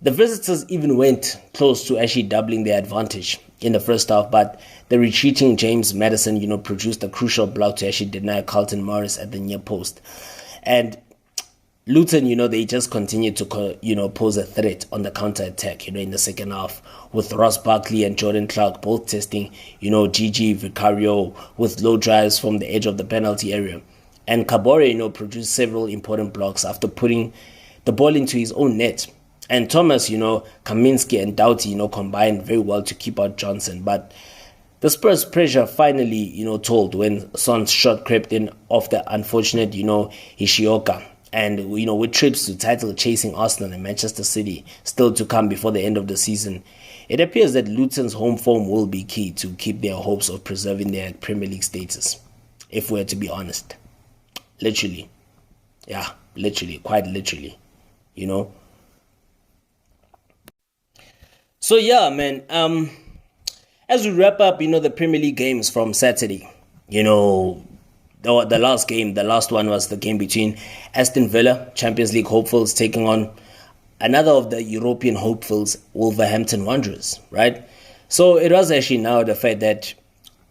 The visitors even went close to actually doubling their advantage in the first half, but the retreating James Maddison, produced a crucial block to actually deny Carlton Morris at the near post. And Luton, they just continued to, pose a threat on the counter-attack, in the second half, with Ross Barkley and Jordan Clark both testing, Gigi Vicario with low drives from the edge of the penalty area. And Kabore, produced several important blocks after putting the ball into his own net. And Thomas, Kaminski and Doughty, combined very well to keep out Johnson. But the Spurs' pressure finally, told when Son's shot crept in off the unfortunate, Hishioka. And, with trips to title chasing Arsenal and Manchester City still to come before the end of the season, it appears that Luton's home form will be key to keep their hopes of preserving their Premier League status, if we're to be honest. Literally. Yeah, literally, quite literally, So yeah, man, as we wrap up, the Premier League games from Saturday, the last one was the game between Aston Villa, Champions League hopefuls, taking on another of the European hopefuls, Wolverhampton Wanderers, right? So it was actually now the fact that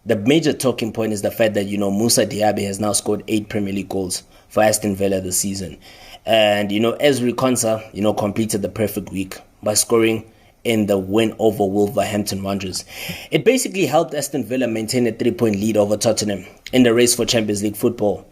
the major talking point is the fact that, Moussa Diaby has now scored 8 Premier League goals for Aston Villa this season. And, Ezri Konsa, completed the perfect week by scoring in the win over Wolverhampton Wanderers. It basically helped Aston Villa maintain a 3-point lead over Tottenham in the race for Champions League football.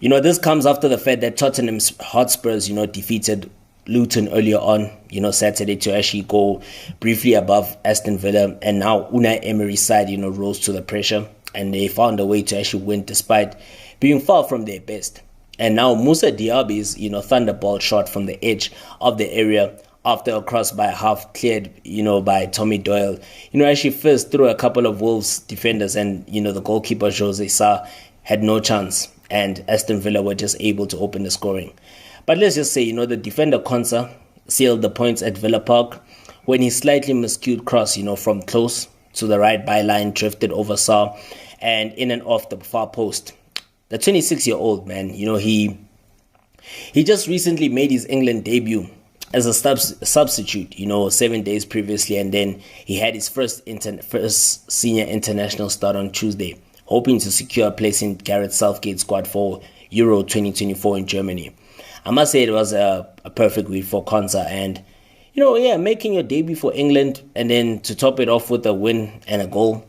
This comes after the fact that Tottenham's Hotspurs, defeated Luton earlier on, Saturday to actually go briefly above Aston Villa. And now Unai Emery's side, rose to the pressure and they found a way to actually win despite being far from their best. And now Moussa Diaby's, thunderbolt shot from the edge of the area after a cross by half cleared, by Tommy Doyle, actually first threw a couple of Wolves defenders and, the goalkeeper Jose Sa had no chance and Aston Villa were just able to open the scoring. But let's just say, the defender Konsa sealed the points at Villa Park when his slightly miscued cross, from close to the right byline drifted over Sa and in and off the far post. The 26-year-old man, he just recently made his England debut as a substitute, 7 days previously, and then he had his first senior international start on Tuesday, hoping to secure a place in Gareth Southgate's squad for Euro 2024 in Germany. I must say it was a perfect week for Konsa, and making your debut for England and then to top it off with a win and a goal,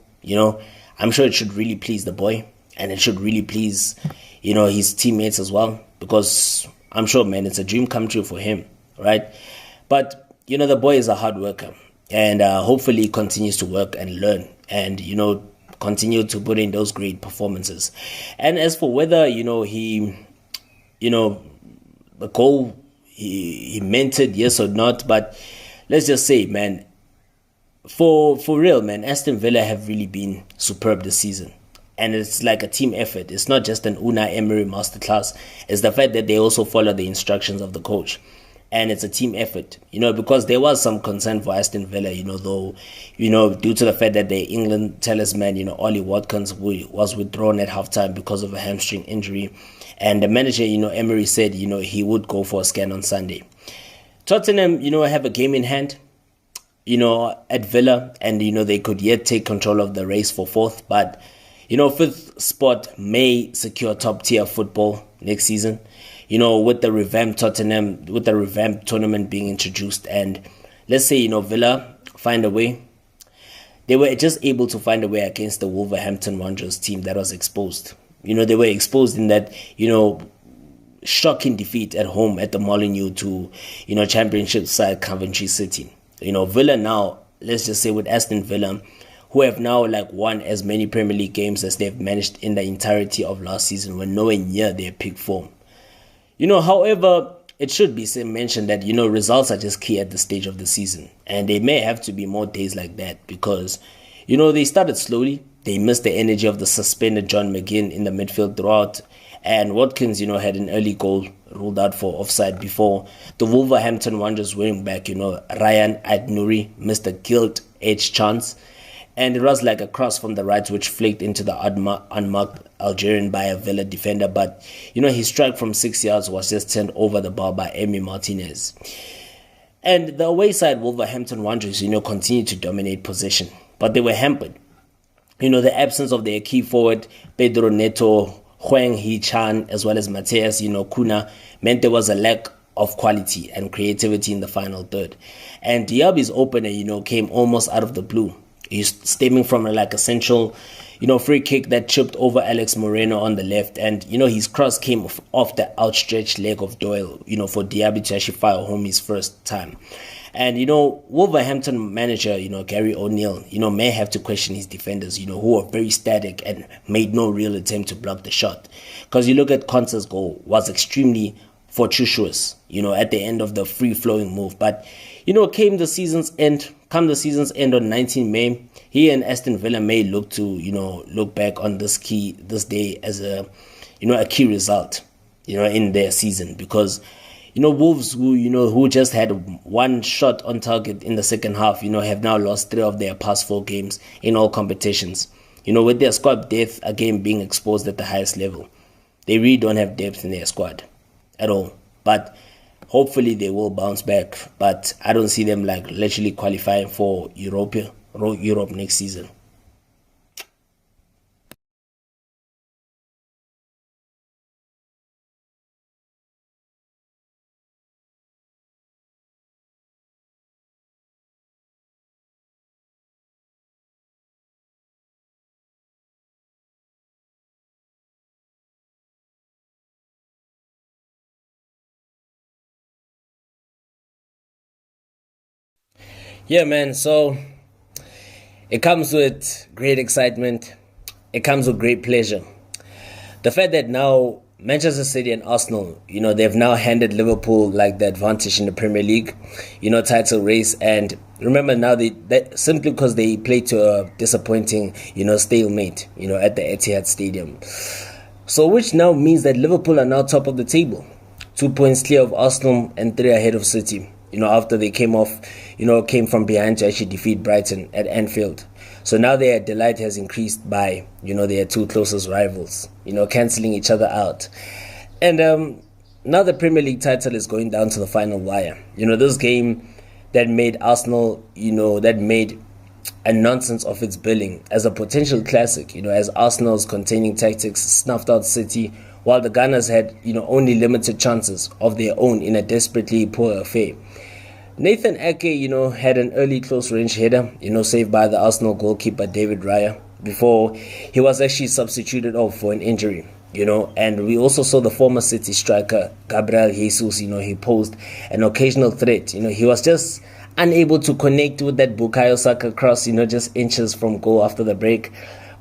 I'm sure it should really please the boy, and it should really please, his teammates as well, because I'm sure, man, it's a dream come true for him. Right, but the boy is a hard worker, and hopefully he continues to work and learn, and continue to put in those great performances. And as for whether he, the goal he meant it, yes or not, but let's just say, man, for real, man, Aston Villa have really been superb this season. And it's like a team effort. It's not just an Unai Emery masterclass. It's the fact that they also follow the instructions of the coach. And it's a team effort, because there was some concern for Aston Villa, though, due to the fact that the England talisman, Ollie Watkins was withdrawn at halftime because of a hamstring injury. And the manager, Emery said, he would go for a scan on Sunday. Tottenham, have a game in hand, at Villa, and, they could yet take control of the race for fourth. But, fifth spot may secure top tier football next season. With the revamped tournament being introduced, and let's say, Villa find a way. They were just able to find a way against the Wolverhampton Wanderers team that was exposed. They were exposed in that, shocking defeat at home at the Molineux to, championship side Coventry City. Villa now, let's just say with Aston Villa, who have now won as many Premier League games as they've managed in the entirety of last season, were nowhere near their peak form. However, it should be mentioned that, results are just key at this stage of the season. And they may have to be more days like that because, they started slowly. They missed the energy of the suspended John McGinn in the midfield throughout. And Watkins, had an early goal ruled out for offside before the Wolverhampton Wanderers winning back, Ryan Aït-Nouri missed a gilt-edged chance. And it was like a cross from the right which flicked into the unmarked Algerian by a Villa defender. But, his strike from 6 yards was just turned over the bar by Emi Martinez. And the away side, Wolverhampton Wanderers, continued to dominate possession, but they were hampered. The absence of their key forward, Pedro Neto, Huang Hee-chan, as well as Mateus, Cunha, meant there was a lack of quality and creativity in the final third. And Diaby's opener, came almost out of the blue. He's stemming from like a central, free kick that chipped over Alex Moreno on the left. And, his cross came off the outstretched leg of Doyle, for Diaby to actually fire home his first time. And, Wolverhampton manager, Gary O'Neill, may have to question his defenders, who were very static and made no real attempt to block the shot. Because you look at Conte's goal, was extremely fortuitous, at the end of the free-flowing move. But, come the season's end on 19 May, he and Aston Villa may look to, look back on this day as a key result, in their season. Because, Wolves who just had one shot on target in the second half, have now lost 3 of their past 4 games in all competitions. With their squad depth again being exposed at the highest level. They really don't have depth in their squad at all. But hopefully they will bounce back. But I don't see them like literally qualifying for Europe next season. Yeah, man. So it comes with great excitement. It comes with great pleasure. The fact that now Manchester City and Arsenal, they've now handed Liverpool like the advantage in the Premier League, title race. And remember now that simply because they played to a disappointing, stalemate, at the Etihad Stadium. So which now means that Liverpool are now top of the table, 2 points clear of Arsenal and 3 ahead of City. After they came from behind to actually defeat Brighton at Anfield. So now their delight has increased by, their 2 closest rivals, cancelling each other out. And now the Premier League title is going down to the final wire. This game that made Arsenal, that made a nonsense of its billing as a potential classic, as Arsenal's containing tactics snuffed out City, while the Gunners had, only limited chances of their own in a desperately poor affair. Nathan Ake, had an early close-range header, saved by the Arsenal goalkeeper David Raya before he was actually substituted off for an injury, And we also saw the former City striker Gabriel Jesus, he posed an occasional threat. He was just unable to connect with that Bukayo Saka cross, just inches from goal after the break.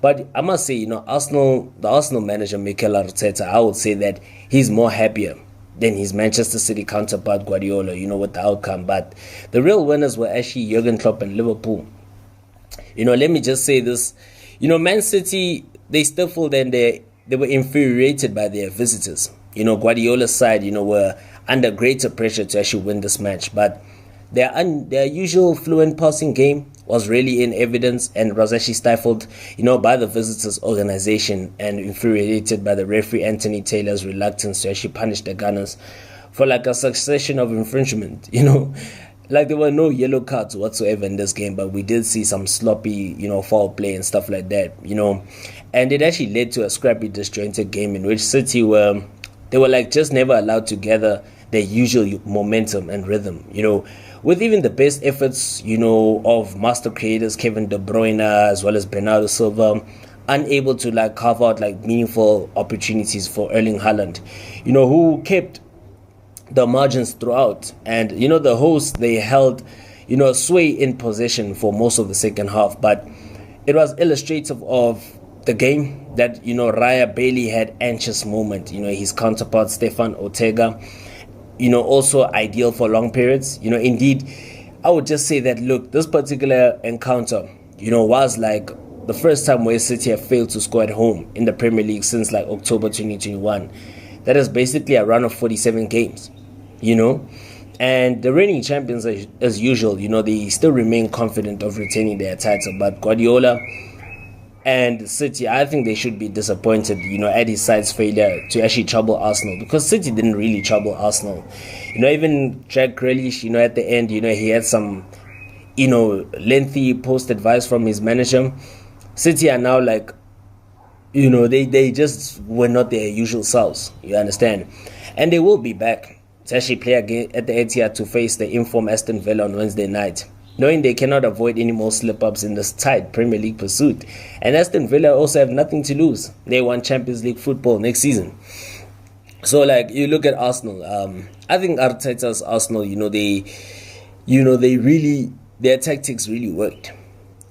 But I must say, the Arsenal manager Mikel Arteta, I would say that he's more happier than his Manchester City counterpart Guardiola, with the outcome. But the real winners were actually Jurgen Klopp and Liverpool. Let me just say this. Man City, they stifled and they were infuriated by their visitors. Guardiola's side, were under greater pressure to actually win this match. But their usual fluent passing game was really in evidence and was actually stifled, by the visitors' organization and infuriated by the referee Anthony Taylor's reluctance to actually punish the Gunners for like a succession of infringement, Like there were no yellow cards whatsoever in this game, but we did see some sloppy, foul play and stuff like that, And it actually led to a scrappy, disjointed game in which City were like just never allowed to gather their usual momentum and rhythm, with even the best efforts, of master creators Kevin De Bruyne as well as Bernardo Silva, unable to like carve out like meaningful opportunities for Erling Haaland, who kept the margins throughout. And, the hosts, they held, sway in possession for most of the second half. But it was illustrative of the game that, Raya Bailey had anxious moment. His counterpart Stefan Ortega, also ideal for long periods. Indeed, I would just say that, look, this particular encounter, was like the first time where City have failed to score at home in the Premier League since like October 2021. That is basically a run of 47 games, And the reigning champions, as usual, they still remain confident of retaining their title. But Guardiola, And City, I think they should be disappointed, at his side's failure to actually trouble Arsenal, because City didn't really trouble Arsenal. Even Jack Grealish, at the end, he had some, lengthy post advice from his manager. City are now like, they just were not their usual selves, you understand? And they will be back to actually play again at the Etihad to face the informed Aston Villa on Wednesday night, knowing they cannot avoid any more slip-ups in this tight Premier League pursuit. And Aston Villa also have nothing to lose. They want Champions League football next season. So, you look at Arsenal. I think Arteta's Arsenal, their tactics really worked.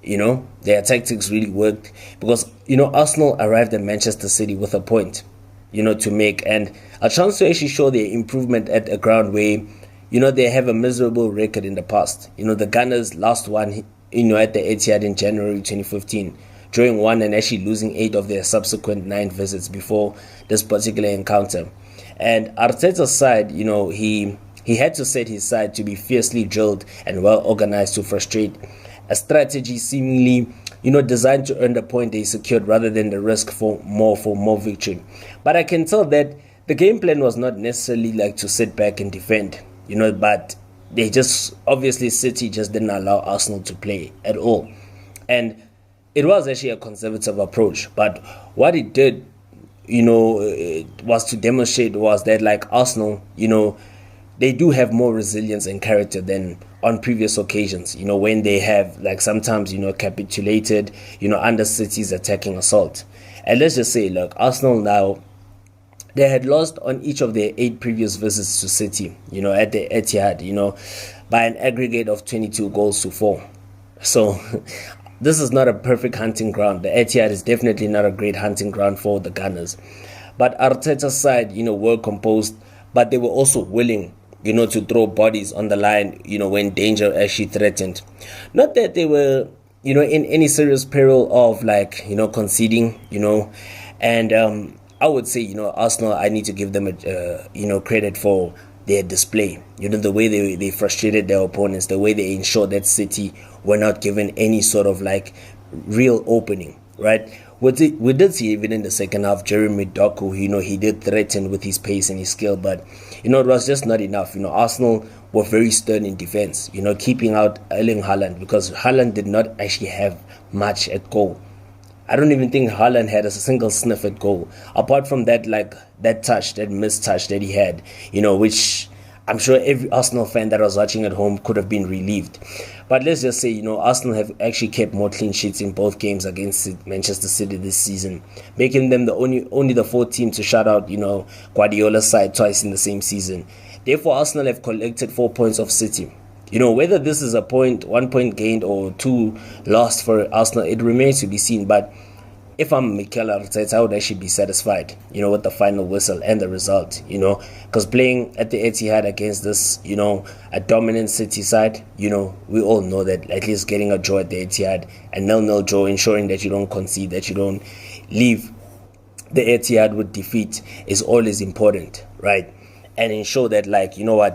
Their tactics really worked because, Arsenal arrived at Manchester City with a point, to make, and a chance to actually show their improvement at a ground where, they have a miserable record in the past. The Gunners last one, at the Etihad in January 2015, drawing 1 and actually losing 8 of their subsequent 9 visits before this particular encounter. And Arteta's side, he had to set his side to be fiercely drilled and well organized to frustrate a strategy seemingly, designed to earn the point they secured rather than the risk for more victory. But I can tell that the game plan was not necessarily to sit back and defend, but they just, obviously City just didn't allow Arsenal to play at all. And it was actually a conservative approach, but what it did, it was to demonstrate was that Arsenal, they do have more resilience and character than on previous occasions, when they have sometimes, capitulated, under City's attacking assault. And let's just say, look, Arsenal now, they had lost on each of their 8 previous visits to City, at the Etihad, by an aggregate of 22 goals to 4. So this is not a perfect hunting ground. The Etihad is definitely not a great hunting ground for the Gunners. But Arteta's side, were composed, but they were also willing, to throw bodies on the line, when danger actually threatened. Not that they were, in any serious peril of conceding, and I would say, Arsenal, I need to give them, credit for their display. The way they frustrated their opponents, the way they ensured that City were not given any sort of real opening, right? We did see even in the second half, Jeremy Doku, he did threaten with his pace and his skill, but, it was just not enough. Arsenal were very stern in defense, keeping out Erling Haaland, because Haaland did not actually have much at goal. I don't even think Haaland had a single sniff at goal, apart from that, that missed touch that he had, which I'm sure every Arsenal fan that was watching at home could have been relieved. But let's just say, Arsenal have actually kept more clean sheets in both games against Manchester City this season, making them the only the 4th team to shut out, Guardiola's side twice in the same season. Therefore, Arsenal have collected 4 points of City. Whether this is 1 point gained or 2 lost for Arsenal, it remains to be seen. But if I'm Mikel Arteta, I would actually be satisfied, with the final whistle and the result, because playing at the Etihad against this, a dominant City side, we all know that at least getting a draw at the Etihad, a 0-0 draw, ensuring that you don't concede, that you don't leave the Etihad with defeat is always important, right? And ensure that,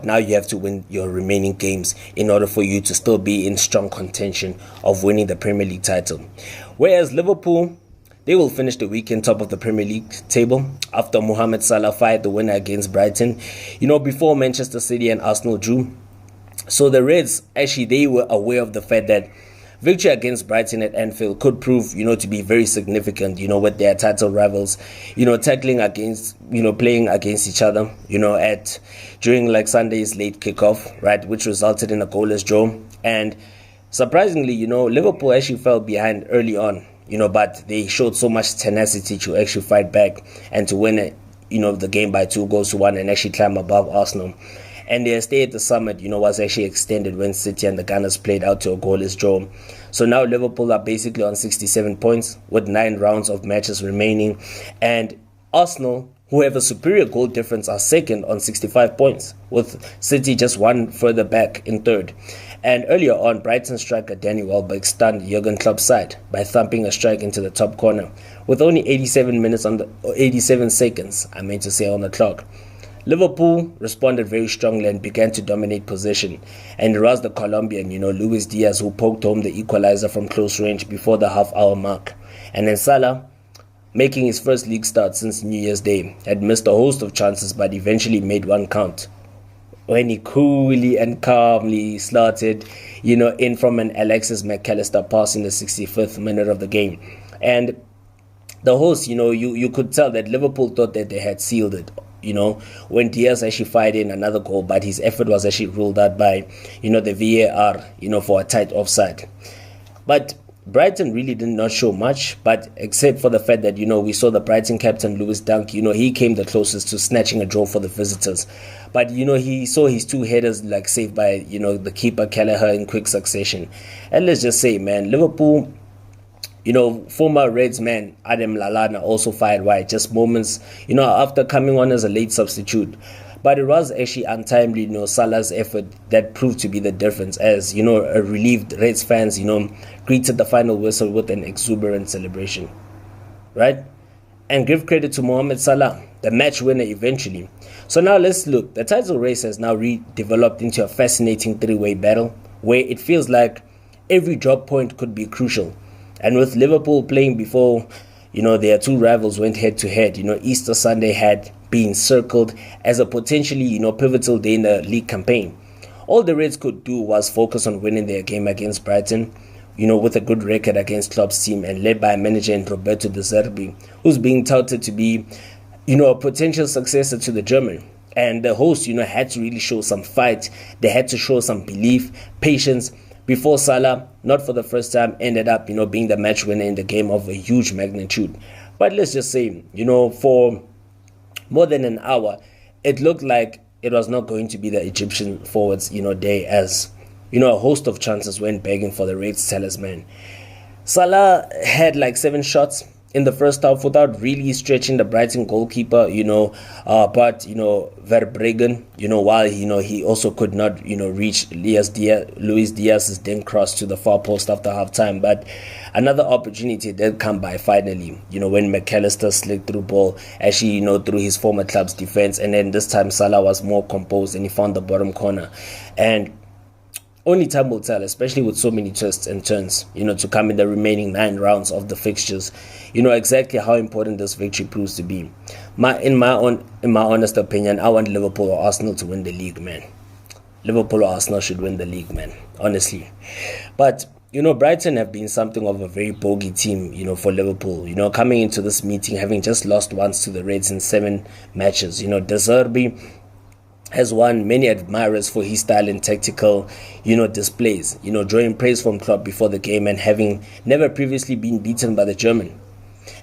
now you have to win your remaining games in order for you to still be in strong contention of winning the Premier League title. Whereas Liverpool, they will finish the weekend top of the Premier League table after Mohamed Salah fired the winner against Brighton, before Manchester City and Arsenal drew. So the Reds, actually, they were aware of the fact that victory against Brighton at Anfield could prove, to be very significant, with their title rivals, tackling against, playing against each other, during Sunday's late kickoff, right, which resulted in a goalless draw. And surprisingly, Liverpool actually fell behind early on, but they showed so much tenacity to actually fight back and to win, the game by 2 goals to 1 and actually climb above Arsenal. And their stay at the summit, was actually extended when City and the Gunners played out to a goalless draw. So now Liverpool are basically on 67 points with 9 rounds of matches remaining. And Arsenal, who have a superior goal difference, are second on 65 points, with City just 1 further back in third. And earlier on, Brighton striker Danny Welbeck stunned Jurgen Klopp's side by thumping a strike into the top corner with only 87 seconds on the clock. Liverpool responded very strongly and began to dominate possession, and it was the Colombian, Luis Diaz, who poked home the equalizer from close range before the half-hour mark. And then Salah, making his first league start since New Year's Day, had missed a host of chances but eventually made one count when he coolly and calmly slotted, in from an Alexis McAllister pass in the 65th minute of the game. And the hosts, you could tell that Liverpool thought that they had sealed it, when Diaz actually fired in another goal, but his effort was actually ruled out by, the VAR, for a tight offside. But Brighton really did not show much, but except for the fact that, we saw the Brighton captain, Lewis Dunk, he came the closest to snatching a draw for the visitors. But, he saw his two headers saved by, the keeper Kelleher in quick succession. And let's just say, man, Liverpool, former Reds man Adam Lallana also fired wide just moments, after coming on as a late substitute. But it was actually untimely, Salah's effort that proved to be the difference as, a relieved Reds fans, greeted the final whistle with an exuberant celebration. Right? And give credit to Mohamed Salah, the match winner eventually. So now let's look. The title race has now redeveloped into a fascinating three-way battle where it feels like every drop point could be crucial. And with Liverpool playing before, their two rivals went head-to-head, Easter Sunday had been circled as a potentially, pivotal day in the league campaign. All the Reds could do was focus on winning their game against Brighton, with a good record against Klopp's team and led by manager Roberto De Zerbi, who's being touted to be, a potential successor to the German. And the hosts, had to really show some fight. They had to show some belief, patience, before Salah, not for the first time, ended up, being the match winner in the game of a huge magnitude. But let's just say, for more than an hour, it looked like it was not going to be the Egyptian forwards, day as, a host of chances went begging for the Reds talisman. Salah had 7 shots in the first half without really stretching the Brighton goalkeeper, but Verbruggen, while he also could not reach Luis Diaz's dink cross to the far post after half time. But another opportunity did come by finally, when McAllister slipped through ball actually through his former club's defense, and then this time Salah was more composed and he found the bottom corner. And only time will tell, especially with so many twists and turns, to come in the remaining 9 rounds of the fixtures, exactly how important this victory proves to be. In my honest opinion, I want Liverpool or Arsenal to win the league, man. Liverpool or Arsenal should win the league, man, honestly. But, Brighton have been something of a very bogey team, for Liverpool. Coming into this meeting, having just lost once to the Reds in 7 matches. De Zerbi has won many admirers for his style and tactical, displays, drawing praise from Klopp before the game and having never previously been beaten by the German.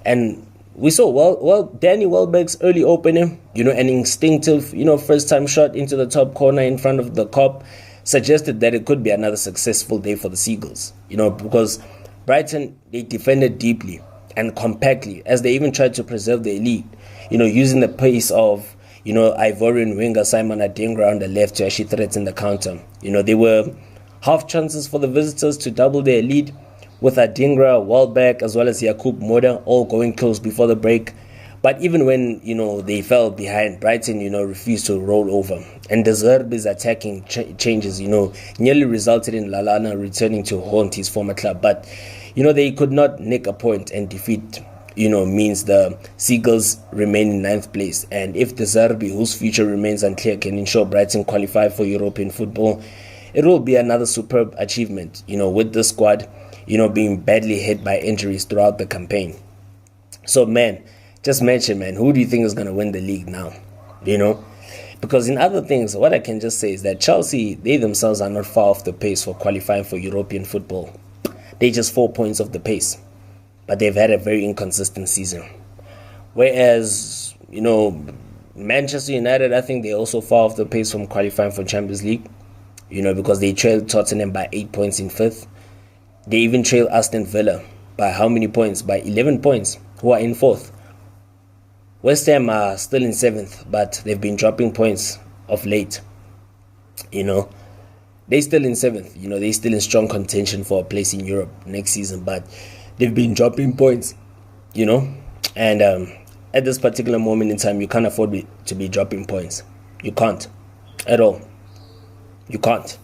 And we saw, Danny Welbeck's early opener, an instinctive, first-time shot into the top corner in front of the Kop suggested that it could be another successful day for the Seagulls, because Brighton, they defended deeply and compactly as they even tried to preserve their lead, using the pace of Ivorian winger Simon Adingra on the left to actually threaten the counter. There were half chances for the visitors to double their lead, with Adingra, Welbeck, as well as Jakub Moder all going close before the break. But even when, they fell behind, Brighton, refused to roll over. And De Zerbi's attacking changes, nearly resulted in Lallana returning to haunt his former club. But, they could not nick a point, and defeat means the Seagulls remain in 9th place. And if De Zerbi, whose future remains unclear, can ensure Brighton qualify for European football, it will be another superb achievement, with the squad, being badly hit by injuries throughout the campaign. So, man, just mention, man, who do you think is going to win the league now? Because in other things, what I can just say is that Chelsea, they themselves are not far off the pace for qualifying for European football. They're just 4 points off the pace. But they've had a very inconsistent season. Whereas, Manchester United, I think they're also far off the pace from qualifying for Champions League, because they trailed Tottenham by 8 points in 5th. They even trailed Aston Villa by how many points? By 11 points, who are in 4th. West Ham are still in 7th, but they've been dropping points of late. They're still in 7th. They're still in strong contention for a place in Europe next season, but they've been dropping points, and at this particular moment in time, you can't afford to be dropping points. You can't at all. You can't.